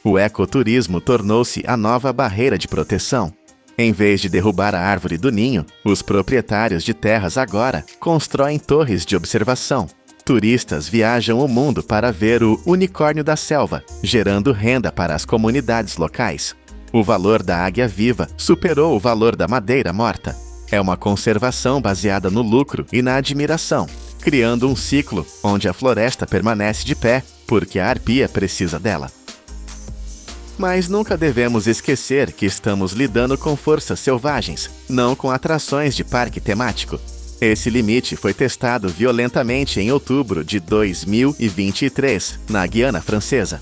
O ecoturismo tornou-se a nova barreira de proteção. Em vez de derrubar a árvore do ninho, os proprietários de terras agora constroem torres de observação. Turistas viajam o mundo para ver o unicórnio da selva, gerando renda para as comunidades locais. O valor da águia viva superou o valor da madeira morta. É uma conservação baseada no lucro e na admiração, criando um ciclo onde a floresta permanece de pé, porque a arpia precisa dela. Mas nunca devemos esquecer que estamos lidando com forças selvagens, não com atrações de parque temático. Esse limite foi testado violentamente em outubro de 2023, na Guiana Francesa.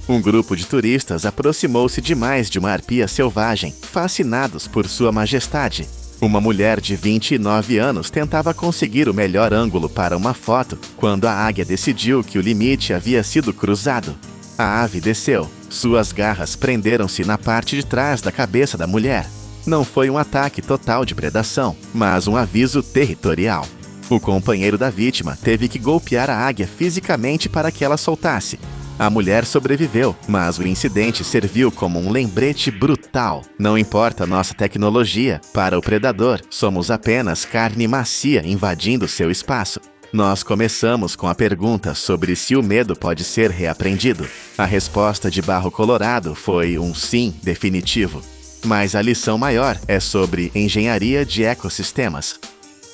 Um grupo de turistas aproximou-se demais de uma arpia selvagem, fascinados por sua majestade. Uma mulher de 29 anos tentava conseguir o melhor ângulo para uma foto quando a águia decidiu que o limite havia sido cruzado. A ave desceu. Suas garras prenderam-se na parte de trás da cabeça da mulher. Não foi um ataque total de predação, mas um aviso territorial. O companheiro da vítima teve que golpear a águia fisicamente para que ela soltasse. A mulher sobreviveu, mas o incidente serviu como um lembrete brutal. Não importa nossa tecnologia, para o predador, somos apenas carne macia invadindo seu espaço. Nós começamos com a pergunta sobre se o medo pode ser reaprendido. A resposta de Barro Colorado foi um sim definitivo. Mas a lição maior é sobre engenharia de ecossistemas.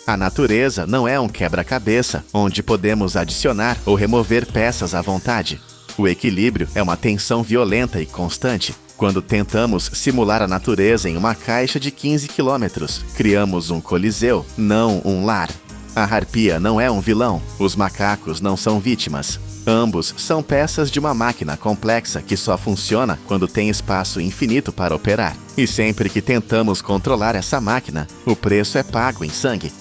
A natureza não é um quebra-cabeça onde podemos adicionar ou remover peças à vontade. O equilíbrio é uma tensão violenta e constante. Quando tentamos simular a natureza em uma caixa de 15 quilômetros, criamos um coliseu, não um lar. A harpia não é um vilão, os macacos não são vítimas. Ambos são peças de uma máquina complexa que só funciona quando tem espaço infinito para operar. E sempre que tentamos controlar essa máquina, o preço é pago em sangue.